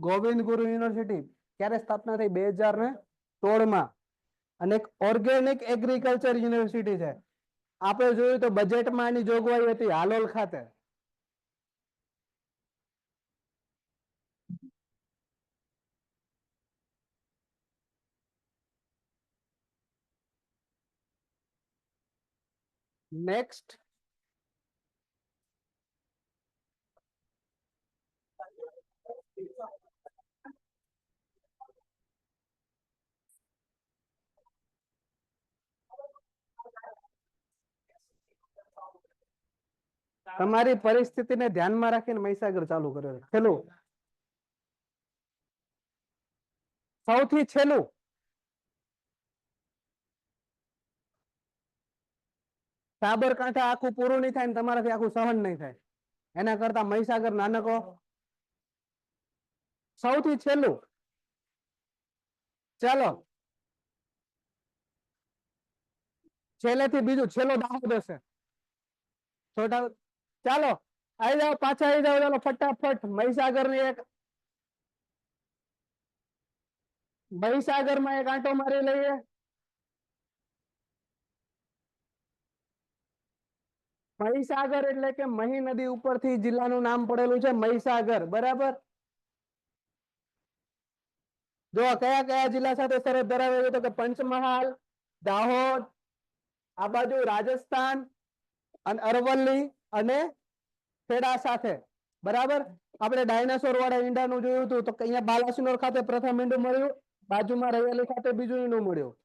ગોવિંદ ગુરુ યુનિવર્સિટી. ક્યારે સ્થાપના થઈ? 2016 અને એક ઓર્ગેનિક એગ્રીકલ્ચર યુનિવર્સિટી છે. આપણે જોયું તો બજેટમાં એની જોગવાઈ હતી હાલોલ ખાતે. નેક્સ્ટ તમારી પરિસ્થિતિને ધ્યાનમાં રાખીને મહીસાગર ચાલુ કર્યો છે. છેલ્લું, સૌથી છેલ્લું સાબરકાંઠા આખું પૂરું નહીં થાય ને તમારાથી આખું સહન નહીં થાય. એના કરતા મહીસાગર નાનકો. સૌથી છેલ્લું ચાલો છેલ્લેથી બીજું છેલ્લો દાખલો હશે છોટા ચાલો આવી જાઓ પાછા આવી જાઓ ચાલો ફટાફટ મહીસાગર ની એક મહીસાગર માં એક આંટો મારી લઈએ મહીસાગર એટલે કે મહી નદી ઉપરથી જિલ્લાનું નામ પડેલું છે મહીસાગર બરાબર જો કયા કયા જિલ્લા સાથે સરહદ ધરાવે છે તો કે પંચમહાલ દાહોદ આ બાજુ રાજસ્થાન અને અરવલ્લી અને ખેડા સાથે બરાબર આપણે ડાયનાસોર વાળા ઈંડાનું જોયું હતું તો અહીંયા બાલાસિનોર ખાતે પ્રથમ ઈંડું મળ્યું બાજુમાં રવેલી ખાતે બીજું ઈંડું મળ્યું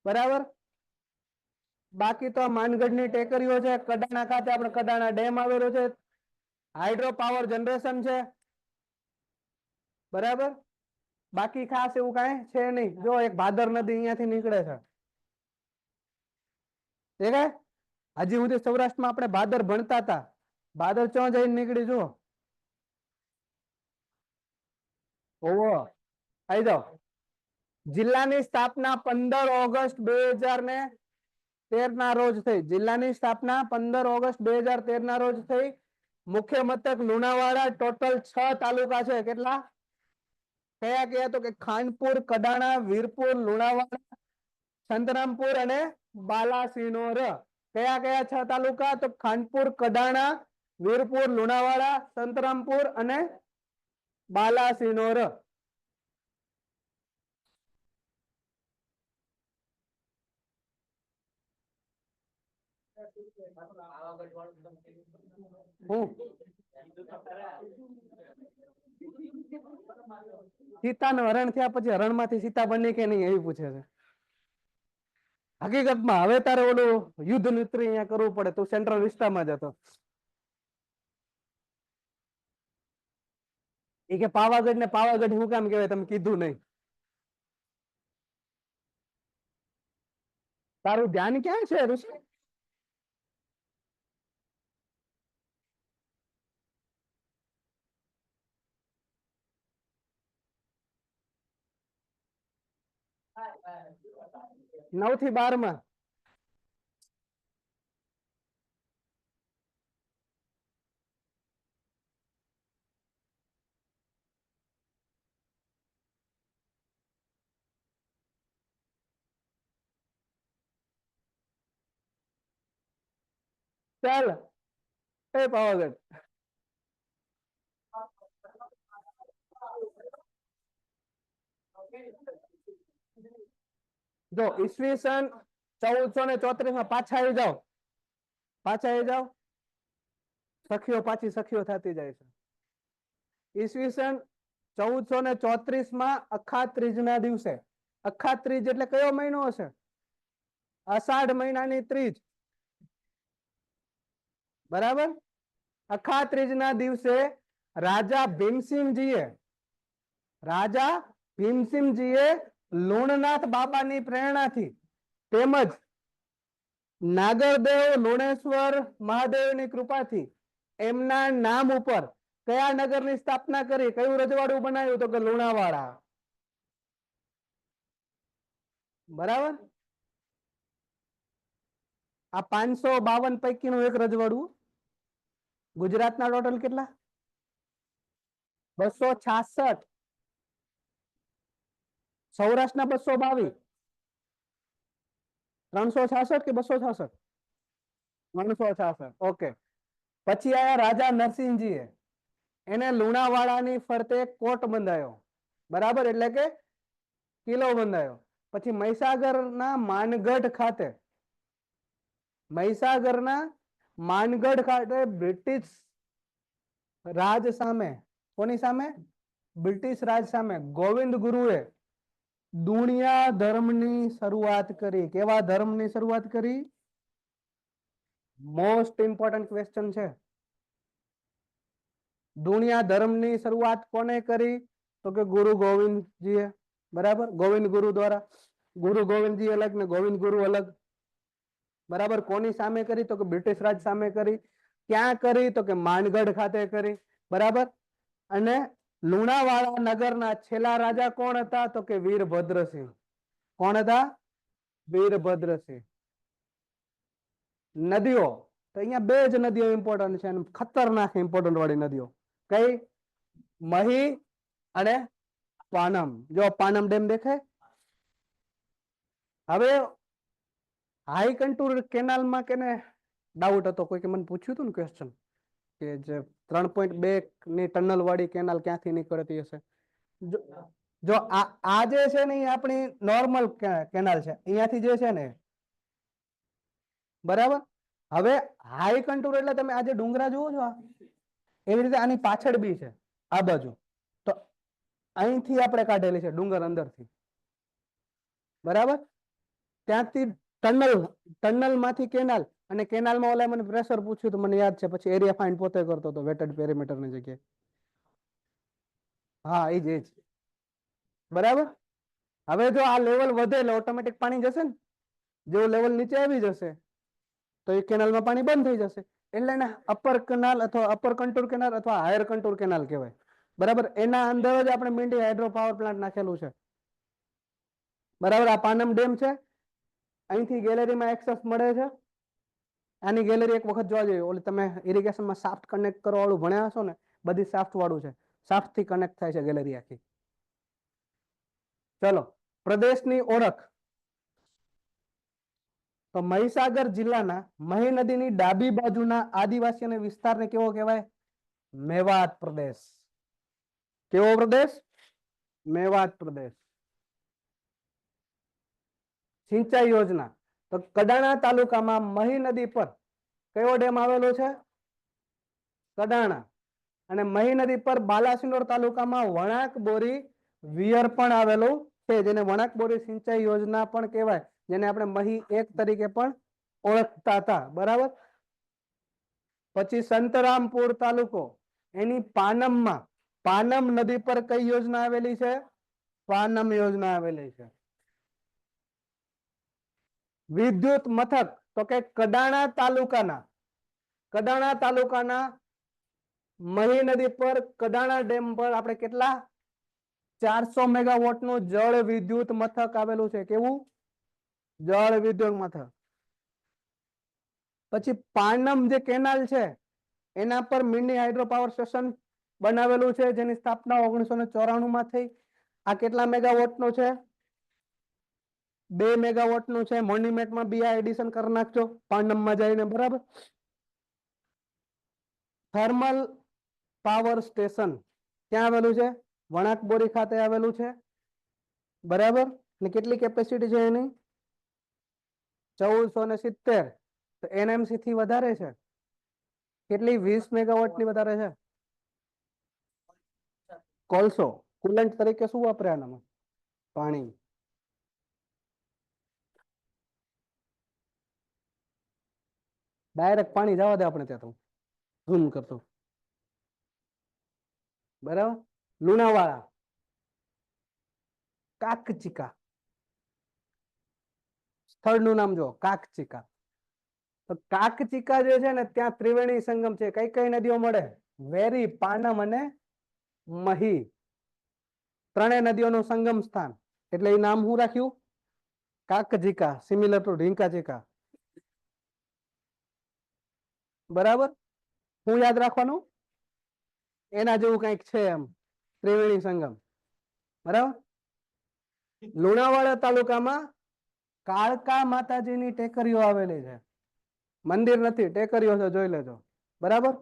બરાબર બાકી તો માનગઢની ટેકરીઓ છે કડાણા ખાતે આપણે કડાણા ડેમ આવેલો છે હાઇડ્રો પાવર જનરેશન છે બરાબર બાકી ખાસ એવું કાંઈ છે નહીં જો એક ભાદર નદી અહીંયાથી નીકળે છે હજી સુધી સૌરાષ્ટ્રમાં આપણે ભાદર ભણતા હતા ભાદર ચો જઈને નીકળી જો ઓવો આવી જાઓ જિલ્લાની સ્થાપના 15 ઓગસ્ટ 2013 ના રોજ થઈ જિલ્લાની સ્થાપના 15 ઓગસ્ટ 2013 ના રોજ થઈ મુખ્ય મથક લુણાવાડા ટોટલ 6 તાલુકા છે કેટલા કયા કયા તો કે ખાનપુર કડાણા વીરપુર લુણાવાડા સંતરામપુર અને બાલાસિનોર કયા કયા 6 તાલુકા તો ખાનપુર કડાણા વીરપુર લુણાવાડા સંતરામપુર અને બાલાસિનોર સીતાનું હરણ થયા પછી હરણમાંથી સીતા બની કે નહીં એવું પૂછે છે હકીકતમાં હવે તારે ઓલું યુદ્ધ નીતિ અહીંયા કરવું પડે તું સેન્ટ્રલ વિસ્તારમાં જ હતો એ કે પાવાગઢ ને પાવાગઢ શું કામ કહેવાય તમે કીધું નહીં તારું ધ્યાન ક્યાં છે ઋષિ નવ થી 12 માં ચાલ એ પાવાગઢ જો ઈસવીસન 1434 માં પાછા આવી જાઓ સખીઓ પાછી સખીઓ થતી જાય છે ઈસવીસન 1434 માં અખાત ત્રીજ ના દિવસે અખાત ત્રીજ એટલે કયો મહિનો હશે અષાઢ મહિનાની ત્રીજ બરાબર અખાત ત્રીજ ના દિવસે રાજા ભીમસિંહજીએ લુણનાથ બાબાની પ્રેરણાથી તેમજ નાગરદેવ લુણેશ્વર મહાદેવની કૃપાથી એમના નામ ઉપર કયા નગરની સ્થાપના કરી કયું રજવાડું બનાવ્યું તો કે લુણાવાડા બરાબર આ 552 પૈકીનું એક રજવાડું ગુજરાતના ટોટલ કેટલા 266 સૌરાષ્ટ્રના 222 366 કે 266 366 ઓકે પછી આયા રાજા નરસિંહજીએ એને લુણાવાડાની ફરતે કોટ બંધાયો બરાબર એટલે કે કિલ્લો બંધાયો પછી મહીસાગરના માનગઢ ખાતે બ્રિટિશ રાજ સામે કોની સામે બ્રિટિશ રાજ સામે ગોવિંદ ગુરુએ દુનિયા ધર્મની શરૂઆત કરી કેવા ધર્મની શરૂઆત કરી મોસ્ટ ઇમ્પોર્ટન્ટ ક્વેશ્ચન છે દુનિયા ધર્મની શરૂઆત કોને કરી તો કે ગુરુ ગોવિંદજીએ બરાબર ગોવિંદ ગુરુ દ્વારા ગુરુ ગોવિંદજી અલગ ને ગોવિંદ ગુરુ અલગ બરાબર કોની સામે કરી તો કે બ્રિટિશ રાજ સામે કરી ક્યાં કરી તો કે માનગઢ ખાતે કરી બરાબર અને લુણાવાડા નગરના છેલ્લા રાજા કોણ હતા તો કે વીરભદ્રસિંહ કોણ હતા? વીરભદ્રસિંહ. નદીઓ તો અહીંયા બે જ નદીઓ ઇમ્પોર્ટન્ટ છે અને ખતરનાક ઇમ્પોર્ટન્ટ વાળી નદીઓ. કઈ? મહી અને પાનમ. જો પાનમ ડેમ દેખાય. હવે હાઈ કંટુર કેનાલમાં કેને ડાઉટ હતો, કોઈ મને પૂછ્યું હતું ને ક્વેશ્ચન કે જે 3.2 ની ટનલ વાળી કેનાલ ક્યાંથી નીકળતી હશે? જો આ જે છે ને એ આપણી નોર્મલ કેનાલ છે, અહીંયાથી જે છે ને, બરાબર. હવે હાઈ કંટુર એટલે તમે આજે ડુંગરા જુઓ છો, એવી રીતે આની પાછળ બી છે આ બાજુ. તો અહીંથી આપણે કાઢેલી છે ડુંગર અંદરથી, બરાબર. ત્યાંથી ટનલ માંથી કેનાલ, અને કેનાલમાં ઓલા મને પ્રેશર પૂછ્યું તો મને યાદ છે, પછી એરિયા ફાઇન્ડ પોતે કરતો હતો વેટેડ પેરીમીટર ની જગ્યાએ. હા એ જ બરાબર. હવે જો આ લેવલ વધે એટલે ઓટોમેટિક પાણી જશે ને, જેવું લેવલ નીચે આવી જશે તો એ કેનાલમાં પાણી બંધ થઈ જશે. એટલે એને અપર કેનાલ અથવા અપર કંટુર કેનાલ અથવા હાયર કંટુર કેનાલ કહેવાય. બરાબર. એના અંદર જ આપણે મીંડી હાઇડ્રો પાવર પ્લાન્ટ નાખેલું છે. બરાબર. આ પાનમ ડેમ છે, અહીંથી ગેલેરીમાં એક્સેસ મળે છે. આની ગેલેરી એક વખત જોવા જોઈએ. ઓલી તમે ઇરિગેશનમાં શાફ્ટ કનેક્ટ કરવા વાળું ભણ્યા હશો ને, બધી શાફ્ટ વાળું છે. શાફ્ટ થી કનેક્ટ થાય છે ગેલેરી આખી. ચલો, પ્રદેશની ઓળખ. તો મહીસાગર જિલ્લાના મહી નદીની ડાબી બાજુના આદિવાસી અને વિસ્તારને કેવો કહેવાય? મેવાત પ્રદેશ. કેવો પ્રદેશ? મેવાત પ્રદેશ. સિંચાઈ યોજના. તો કડાણા તાલુકામાં મહી નદી પર કયો ડેમ આવેલો છે? કડાણા. અને મહી નદી પર બાલાસિનોર તાલુકામાં વણાક બોરી વિયર પણ આવેલું છે, જેને વણાક બોરી સિંચાઈ યોજના પણ કહેવાય, જેને આપણે મહી 1 તરીકે પણ ઓળખતા હતા. બરાબર. પછી સંતરામપુર તાલુકો, એની પાનમમાં પાનમ નદી પર કઈ યોજના આવેલી છે? પાનમ યોજના આવેલી છે. વિદ્યુત મથક તો કે કડાણા તાલુકાના મહી નદી પર કડાણા ડેમ પર આપણે કેટલા? 400 મેગાવોટ નું જળ વિદ્યુત મથક આવેલું છે. કેવું? જળ વિદ્યુત મથક. પછી પાનમ જે કેનાલ છે એના પર મિની હાઇડ્રો પાવર સ્ટેશન બનાવેલું છે, જેની સ્થાપના 1994 માં થઈ. આ કેટલા મેગાવોટ નું છે? 2 મેગાવોટ નું છે. મોન્યુમેન્ટમાં બી આ એડિશન કરી નાખજો પાનમમાં જઈને. બરાબર. થર્મલ પાવર સ્ટેશન ક્યાં આવેલું છે? વણાકબોરી ખાતે આવેલું છે. બરાબર. ને કેટલી કેપેસિટી છે એની? 1470. તો એનએમસી થી વધારે છે. કેટલી? 20 મેગાવોટ ની વધારે છે. કોલસો કુલન્ટ તરીકે શું વાપરે આનામાં? પાણી. ડાયરેક્ટ પાણી જવા દે આપણે ત્યાં, તો ઝૂમ કરતો. બરાબર. લુણાવાડા, કાકચીકા. સ્થળનું નામ જો, કાકચીકા. તો કાકચીકા જે છે ને, ત્યાં ત્રિવેણી સંગમ છે. કઈ કઈ નદીઓ મળે? વેરી, પાનમ અને મહી. ત્રણેય નદીઓનું સંગમ સ્થાન, એટલે એ નામ શું રાખ્યું? કાકચીકા. Similar to Dhinkachika. બરાબર. શું યાદ રાખવાનું? એના જેવું કઈક છે એમ, ત્રિવેણી સંગમ. બરાબર. લુણાવાડા તાલુકામાં કાળકા માતાજીની ટેકરીઓ આવેલી છે. મંદિર નથી, ટેકરીઓ છે, જોઈ લેજો. બરાબર.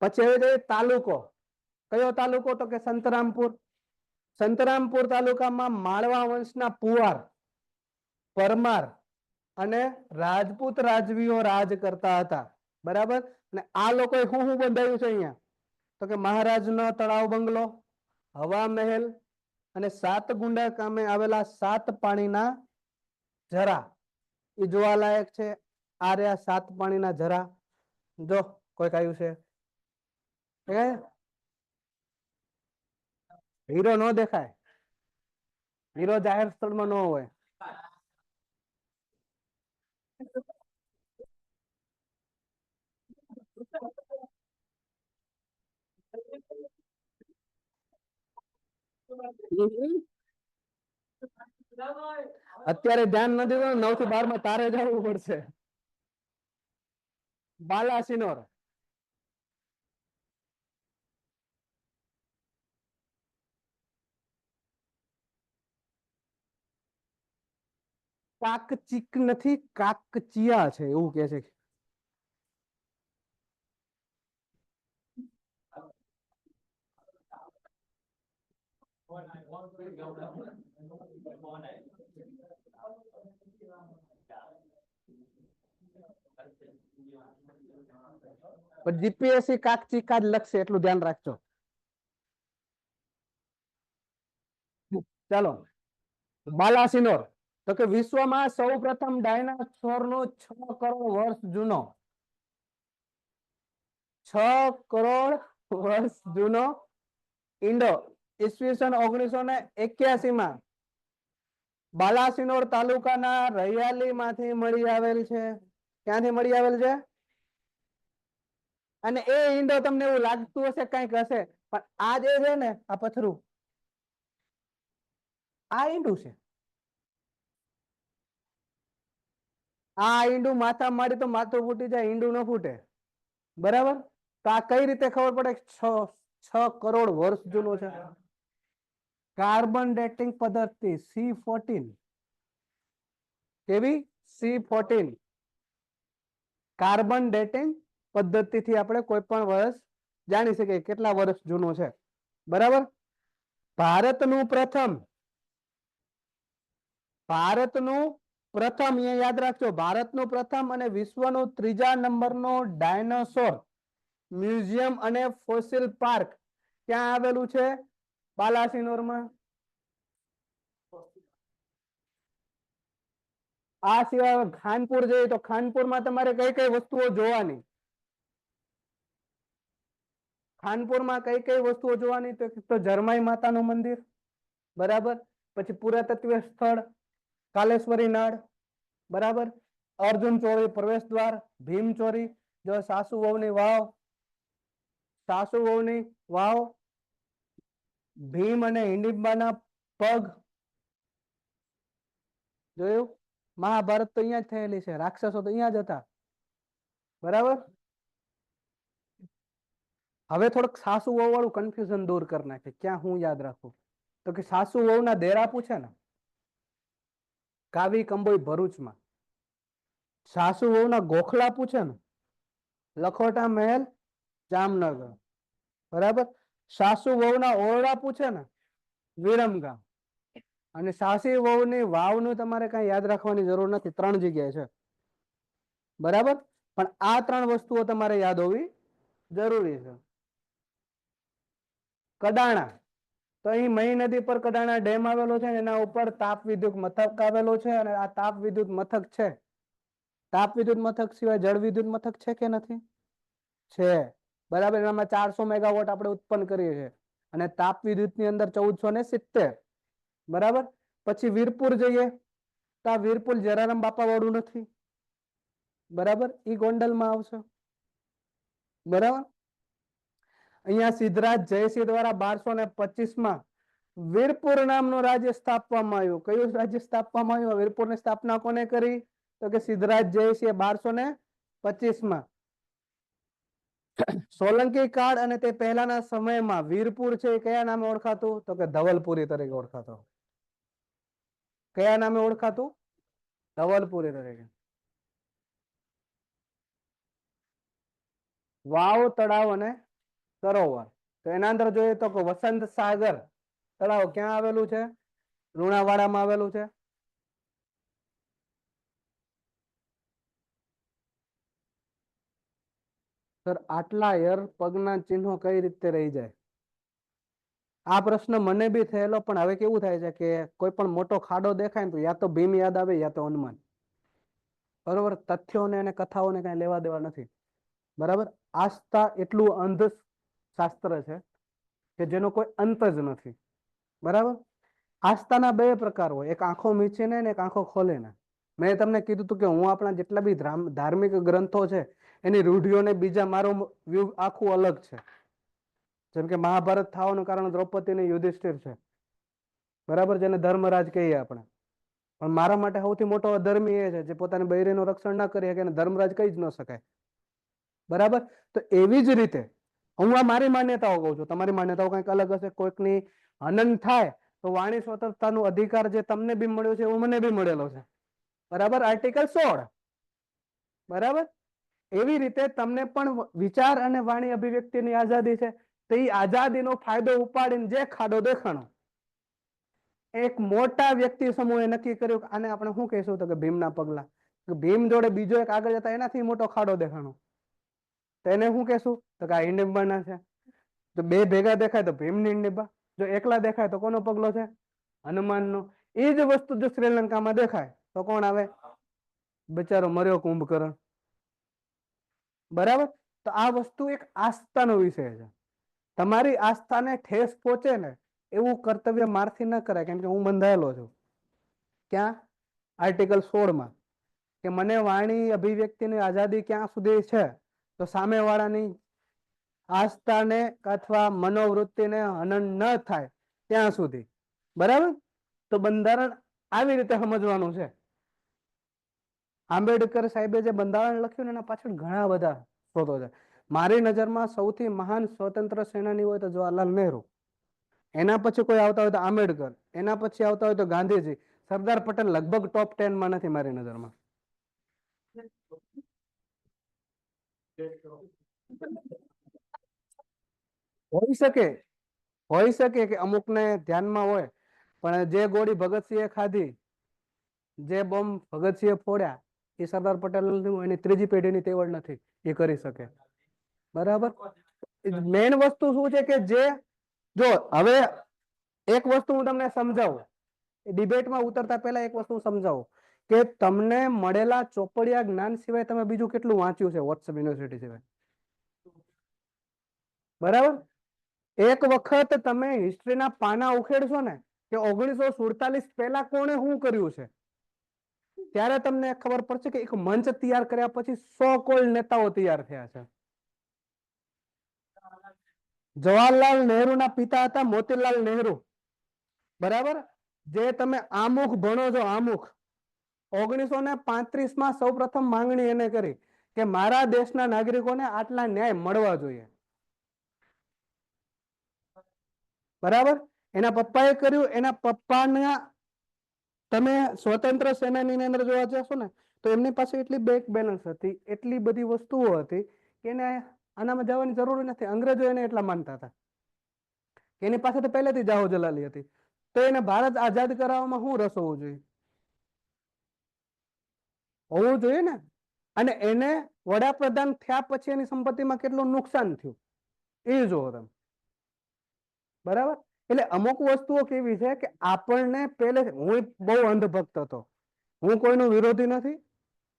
પછી હવે તાલુકો. કયો તાલુકો? તો કે સંતરામપુર. સંતરામપુર તાલુકામાં માળવા વંશના પુવાર, પરમાર અને રાજપૂત રાજવીઓ રાજ કરતા હતા. બરાબર. અને આ લોકોએ શું શું બંધાયું છે અહીંયા? તો કે મહારાજનો તળાવ બંગલો, હવા મહેલ અને 7 ગુંડા ગામે આવેલા 7 પાણીના ઝરા એ જોવાલાયક છે. આ રહ્યા 7 પાણીના ઝરા. જો કોઈક આવ્યું છે? હીરો નો દેખાય. હીરો જાહેર સ્થળમાં ન હોય. અત્યારે ધ્યાન નથી તો 9 થી 12 માં તારે જવું પડશે. બાલાસિનોર. કાકચીક નથી, કાકચિયા છે એવું કે છે. જીપીએસસી કાકચીકા જ લખશે એટલું ધ્યાન રાખજો. ચાલો, બાલાસિનોર. તો કે વિશ્વમાં સૌ પ્રથમ ડાયનાસોર નો 6 કરોડ વર્ષ જૂનો 6 કરોડ વર્ષ જૂનો ઈંડો ઈસવીસન 1981 માં બાલાસિનોર તાલુકાના રૈયાલી માંથી મળી આવેલ છે. ક્યાંથી મળી આવેલ છે? અને એ ઈંડો તમને એવું લાગતું હશે કઈક હશે, પણ આ જે છે ને આ પથરું, આ ઈંડું છે. આ ઈંડું માથા મારી તો માથું ફૂટી જાય, ઈંડું ન ફૂટે. બરાબર. તો આ કઈ રીતે ખબર પડે? 6 કરોડ વર્ષ જૂનું છે. કાર્બન ડેટિંગ પદ્ધતિ C14. કેવી? C14 કાર્બન ડેટિંગ પદ્ધતિથી આપણે કોઈ પણ વર્ષ જાણી શકીએ કેટલા વર્ષ જૂનું છે. બરાબર. ભારતનું પ્રથમ અહીંયા યાદ રાખજો, ભારતનું પ્રથમ અને વિશ્વનું 3જા નંબરનો ડાયનાસોર મ્યુઝિયમ અને ફોસિલ પાર્ક ક્યાં આવેલું છે? બાલાસિનોરમાં. આ સિવાય ખાનપુર જઈએ તો ખાનપુરમાં તમારે કઈ કઈ વસ્તુઓ જોવાની? ખાનપુરમાં કઈ કઈ વસ્તુઓ જોવાની? તો જરમાઈ માતાનું મંદિર, બરાબર. પછી પુરાતત્વ સ્થળ કાલેશ્વરી નાળ, બરાબર. અર્જુન ચોરી પ્રવેશ દ્વાર, ભીમ ચોરી, જો સાસુ વહુની વાવ, ભીમ અને હિડિંબાના પગ જોયું. મહાભારત તો અહીંયા જ થયેલી છે, રાક્ષસો તો અહીંયા જ હતા. બરાબર. હવે થોડુંક સાસુ વહુ વાળું કન્ફ્યુઝન દૂર કરી નાખે. ક્યાં હું યાદ રાખું? તો કે સાસુ વહુના દેરા પૂછે ને, કાવી કંબોઈ ભરૂચમાં. સાસુ વહુના ગોખલા પૂછે ને, લખોટા મહેલ જામનગર. બરાબર. સાસુ વહુના ઓરડા પૂછે ને, વિરમગામ. અને સાસી વહુની વાવનું તમારે કઈ યાદ રાખવાની જરૂર નથી, 3 જગ્યાએ છે. બરાબર. પણ આ 3 વસ્તુઓ તમારે યાદ હોવી જરૂરી છે. કડાણા. તો અહીં મહી નદી પર કડાણા ડેમ આવેલો છે, એના ઉપર તાપ વિદ્યુત મથક આવેલો છે. અને આ તાપ વિદ્યુત મથક છે, તાપ વિદ્યુત મથક સિવાય જળ વિદ્યુત મથક છે કે નથી? છે. બરાબર. એમાં 400 મેગાવોટ આપણે ઉત્પન્ન કરીએ છીએ. અને તાપ વિદ્યુત ની અંદર 1470. બરાબર. પછી વીરપુર જઈએ તો આ વીરપુર જલારામ બાપા વાળું નથી, બરાબર. ઈ ગોંડલમાં આવશે. બરાબર. અહીંયા સિદ્ધરાજ જયસિંહ દ્વારા 1225 વીરપુર નામનું રાજ્ય સ્થાપવામાં આવ્યું. કયું રાજ્ય સ્થાપવામાં આવ્યું? વીરપુરની સ્થાપના કોને કરી? તો કે સિદ્ધરાજ જયસિંહ 1225. સોલંકી કાળ અને તે પહેલાના સમયમાં વીરપુર છે એ કયા નામે ઓળખાતું? તો કે ધવલપુરી તરીકે ઓળખાતો. કયા નામે ઓળખાતું? ધવલપુરી તરીકે. વાવ, તળાવ અને સરોવર. તો એના અંદર જોઈએ તો કે વસંત સાગર તળાવ ક્યાં આવેલું છે? લુણાવાડામાં આવેલું છે. સર આટલા પગના ચિહ્નો કઈ રીતે રહી જાય? આ પ્રશ્ન મને બી થયેલો, પણ હવે કેવું થાય છે કે કોઈ પણ મોટો ખાડો દેખાય ને તો યા તો ભીમ યાદ આવે યા તો હનુમાન. બરોબર. તથ્યોને અને કથાઓને કઈ લેવા દેવા નથી. બરાબર. આસ્થા એટલું અંધ શાસ્ત્ર છે કે જેનો કોઈ અંત જ નથી. બરાબર. આસ્થાના 2 પ્રકાર હોય, એક આંખો મીચીને ને એક આંખો ખોલીને. મેં તમને કીધું હતું કે હું આપણા જેટલા બી ધાર્મિક ગ્રંથો છે એની રૂઢિઓને બીજા મારો વ્યૂ આખું અલગ છે. જેમ કે મહાભારત થવાનું કારણ દ્રૌપદી ને યુધિષ્ઠિર છે, બરાબર, જેને ધર્મરાજ કહીએ આપણે. પણ મારા માટે સૌથી મોટો અધર્મી એ છે જે પોતાની બૈરીનું રક્ષણ ના કરી શકે, એને ધર્મરાજ કહી જ ન શકાય. બરાબર? તો એવી જ રીતે હું આ મારી માન્યતાઓ કહું છું, તમારી માન્યતાઓ કંઈક અલગ હશે. કોઈકની હનન થાય તો વાણી સ્વતંત્રતાનો અધિકાર જે તમને બી મળ્યો છે એવો મને બી મળેલો છે. બરાબર? આર્ટિકલ 16. બરાબર? એવી રીતે તમને પણ વિચાર અને વાણી અભિવ્યક્તિની આઝાદી છે. તો એ આઝાદીનો ફાયદો ઉપાડીને જે ખાડો દેખાણો, એક મોટા વ્યક્તિ સમૂહે નક્કી કર્યું કે આને આપણે શું કહીશું, તો કે ભીમના પગલા. ભીમ જોડે બીજો એક આગળ જતા એનાથી મોટો ખાડો દેખાણો, તો એને શું કહેશું, તો કે આ હિંડિમ્બાના છે. તો બે ભેગા દેખાય તો ભીમની હિંડિમ્બા, જો એકલા દેખાય તો કોનો પગલો છે, હનુમાનનો. એ જ વસ્તુ જો શ્રીલંકામાં દેખાય તો કોણ આવે, બિચારો મર્યો કુંભકર્ણ. બરાબર? તો આ વસ્તુ એક આસ્થાનો વિષય છે. તમારી આસ્થાને ઠેસ પહોંચે ને એવું કર્તવ્ય મારથી ન કરાય, કેમ કે હું બંધાયેલો છું ક્યાં, આર્ટિકલ 16 કે મને વાણી અભિવ્યક્તિની આઝાદી ક્યાં સુધી છે, તો સામેવાળાની આસ્થાને અથવા મનોવૃત્તિને હનન ન થાય ત્યાં સુધી. બરાબર? તો બંધારણ આવી રીતે સમજવાનું છે. આંબેડકર સાહેબે જે બંધારણ લખ્યું ને એના પાછળ ઘણા બધા સ્ત્રોતો છે. મારી નજરમાં સૌથી મહાન સ્વતંત્ર સેનાની હોય તો જવાહરલાલ નહેરુ, એના પછી કોઈ આવતા હોય તો આંબેડકર, એના પછી આવતા હોય તો ગાંધીજી. સરદાર પટેલ લગભગ ટોપ 10 માં નથી મારી નજરમાં. હોઈ શકે કે અમુકને ધ્યાનમાં હોય, પણ જે ગોળી ભગતસિંહે ખાધી, જે બોમ્બ ભગતસિંહે ફોડ્યા, એ સરદાર પટેલ એની ત્રીજી પેઢીની તેવડ નથી, એ કરી શકે. બરાબર? મેઇન વસ્તુ શું છે કે જે જો હવે એક વસ્તુ હું તમને સમજાવું, ડિબેટમાં ઉતરતા પહેલા એક વસ્તુ સમજાવું કે તમને મળેલા ચોપડિયા જ્ઞાન સિવાય તમે બીજું કેટલું વાંચ્યું છે વોટ્સએપ યુનિવર્સિટી સિવાય? બરાબર? એક વખત તમે હિસ્ટ્રીના પાના ઉખેડશો ને કે 1947 પહેલા કોણે શું કર્યું છે, ત્યારે તમને ખબર પડશે કે એક મંચ તૈયાર કર્યા પછી 100 કોલ નેતાઓ તૈયાર થયા છે. જવાહરલાલ નહેરુના પિતા હતા મોતીલાલ નહેરુ. બરાબર? જે તમે આમુખ ભણો છો, આમુખ. 1935 સૌ પ્રથમ માંગણી એને કરી કે મારા દેશના નાગરિકોને આટલા ન્યાય મળવા જોઈએ. બરાબર? એના પપ્પાએ કર્યું. એના પપ્પાના તમે સ્વતંત્ર સેનાની અંદર જોવા જશો ને તો એમની પાસે એટલી બેક બેલેન્સ હતી, એટલી બધી વસ્તુઓ હતી કે એને આનામાં જવાની જરૂર નથી. અંગ્રેજો એને એટલા માનતા હતા. એની પાસે તો પહેલેથી જાહો જલાલી હતી. તો એને ભારત આઝાદ કરાવવામાં શું રસ હોવો જોઈએ? હોવું જોઈએ ને. અને એને વડાપ્રધાન થયા પછી એની સંપત્તિમાં કેટલું નુકસાન થયું એ જોવો તમે. બરાબર? એટલે અમુક વસ્તુઓ કેવી છે કે આપણને પહેલે, હું બહુ અંધભક્ત હતો, હું કોઈનો વિરોધી નથી,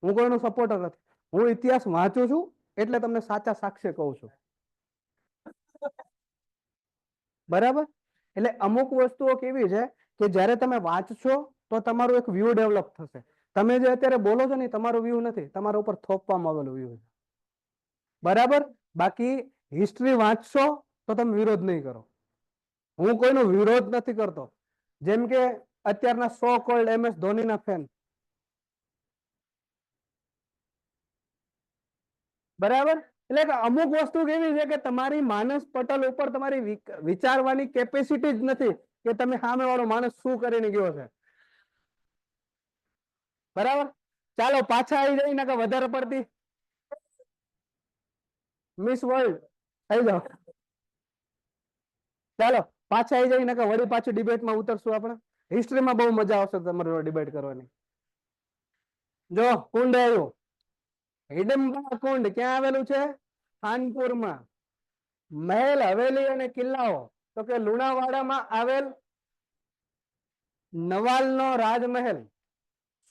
હું કોઈનો સપોર્ટર નથી, હું ઇતિહાસ વાંચું છું એટલે તમને સાચા સાક્ષ્ય કહું છું. બરાબર? એટલે અમુક વસ્તુઓ કેવી છે કે જ્યારે તમે વાંચશો તો તમારું એક વ્યૂ ડેવલપ થશે. તમે જે અત્યારે બોલો છો ને તમારું વ્યૂ નથી, તમારા ઉપર થોપવામાં આવેલું વ્યૂ છે. બરાબર? બાકી હિસ્ટ્રી વાંચશો તો તમે વિરોધ નહીં કરો. હું કોઈનો વિરોધ નથી કરતો. જેમ કે અત્યારના સો કોલ્ડ MS ધોનીના ફેન. બરાબર? એટલે કે અમુક વસ્તુ કેવી છે કે તમારી માનસ પટલ ઉપર તમારી વિચારવાની કેપેસિટી જ નથી કે તમે સામે વાળો માણસ શું કરીને ગયો છે. બરાબર? ચાલો પાછા આવી જાય ને કે વધારે પડતી મિસ વર્લ્ડ થઈ જાઓ. ચાલો પાછા આવી જાય ને કે વળી પાછું ડિબેટમાં ઉતરશું આપણે. હિસ્ટ્રીમાં બહુ મજા આવશે તમારે ડિબેટ કરવાની. જો કુંડ આવ્યું, હિડમ્બા કુંડ ક્યાં આવેલું છે? ખાનપુરમાં. મહેલ, હવેલી અને કિલ્લાઓ, તો કે લુણાવાડામાં આવેલ નવાલનો રાજમહેલ,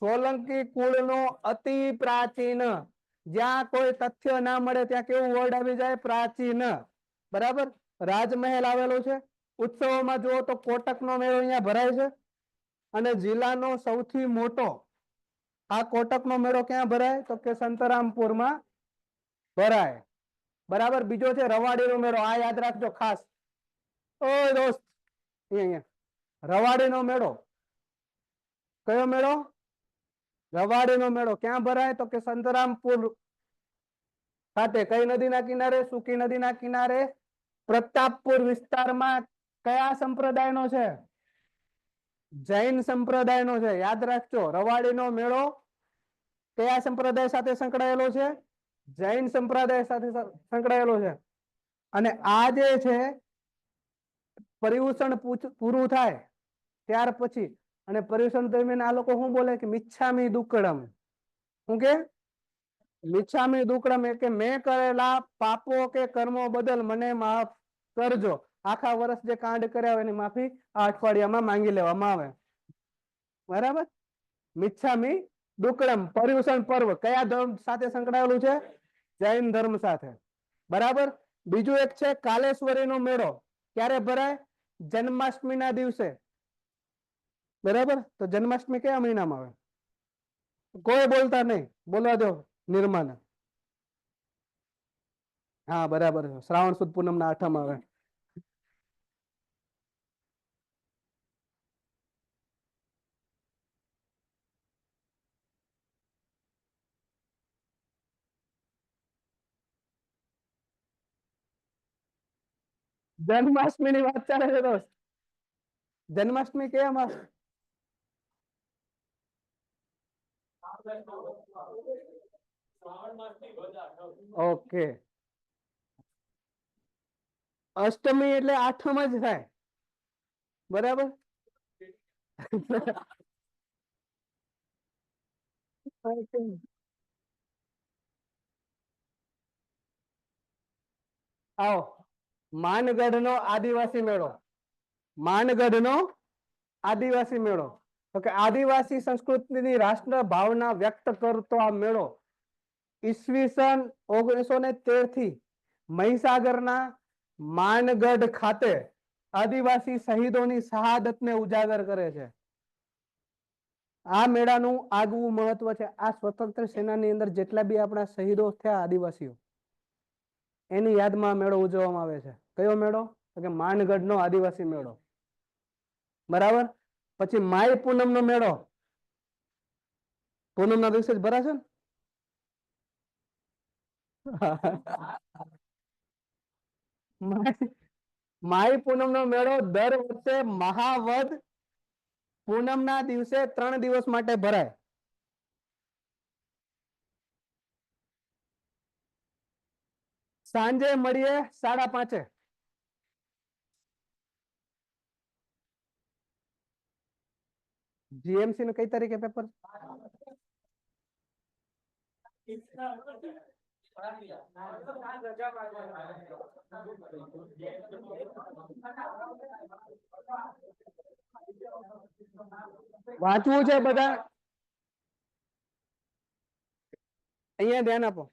સોલંકી કુળનો અતિ પ્રાચીન. જ્યાં કોઈ તથ્ય ના મળે ત્યાં કેવું વર્ડ આવી જાય? પ્રાચીન. બરાબર? રાજમહેલ આવેલો છે. ઉત્સવોમાં જુઓ તો કોટકનો મેળો અહીંયા ભરાય છે. અને જિલ્લાનો સૌથી મોટો આ કોટકનો મેળો ક્યાં ભરાય? તો કે સંતરામપુરમાં ભરાય. બરાબર? બીજો છે રવાડીનો મેળો. આ યાદ રાખજો ખાસ. ઓય દોસ્ત, અહીંયા રવાડીનો મેળો કયો મેળો? રવાડીનો મેળો. ક્યાં ભરાય? તો કે સંતરામપુર ખાતે. કઈ નદીના કિનારે? સૂકી નદીના કિનારે પ્રતાપપુર વિસ્તારમાં. કયા સંપ્રદાયનો છે? જૈન સંપ્રદાયનો છે. યાદ રાખજો, રવાડીનો મેળો કયા સંપ્રદાય સાથે સંકળાયેલો છે? જૈન સંપ્રદાય સાથે સંકળાયેલો છે. અને આ જે છે પર્યુષણ પૂરું થાય ત્યાર પછી, અને પર્યુષણ દરમિયાન આ લોકો શું બોલે? કે મિચ્છામી દુક્કડમ. શું કે? મિચ્છામી દુક્કડમ, એટલે મેં કરેલા પાપો કે કર્મો બદલ મને માફ કરજો. આખા વર્ષ જે કાંડ કર્યા હોય એની માફી આ અઠવાડિયામાં માંગી લેવામાં આવે. બરાબર? મિચ્છામી દુક્કડમ. પર્યુષણ પર્વ કયા ધર્મ સાથે સંકળાયેલું છે? જૈન ધર્મ સાથે. બરાબર. બીજું એક છે કાલેશ્વરીનો મેળો. ક્યારે ભરાય? જન્માષ્ટમીના દિવસે. બરાબર. તો જન્માષ્ટમી કયા મહિનામાં આવે? કોઈ બોલતા નહીં, બોલવા દો નિર્માને. હા બરાબર, શ્રાવણ સુદ પૂનમના 8 આવે. જન્માષ્ટમી ની વાત ચાલે છે દોસ્ત. જન્માષ્ટમી કયા માસ? ઓકે. અષ્ટમી એટલે 8મ જ થાય. બરાબર. આવો માનગઢનો આદિવાસી મેળો. માનગઢનો આદિવાસી મેળો. તો કે આદિવાસી સંસ્કૃતિની રાષ્ટ્ર ભાવના વ્યક્ત કરતો આ મેળો ઈસવીસન 1913 થી મહીસાગરના માનગઢ ખાતે આદિવાસી શહીદોની શહાદતને ઉજાગર કરે છે. આ મેળાનું આગવું મહત્વ છે. આ સ્વતંત્ર સેનાની અંદર જેટલા બી આપણા શહીદો થયા આદિવાસીઓ, એની યાદમાં મેળો ઉજવવામાં આવે છે. કયો મેળો? તો કે માનગઢનો આદિવાસી મેળો. બરાબર. પછી માઈ પૂનમનો મેળો. પૂનમના દિવસે જ ભરાશે ને? માઈ પૂનમનો મેળો દર વર્ષે મહાવદ પૂનમના દિવસે 3 દિવસ માટે ભરાય. સાંજે મળીએ 5:30. જીએમસી નું કઈ તારીખે પેપર? વાંચવું છે બધા? અહીંયા ધ્યાન આપો.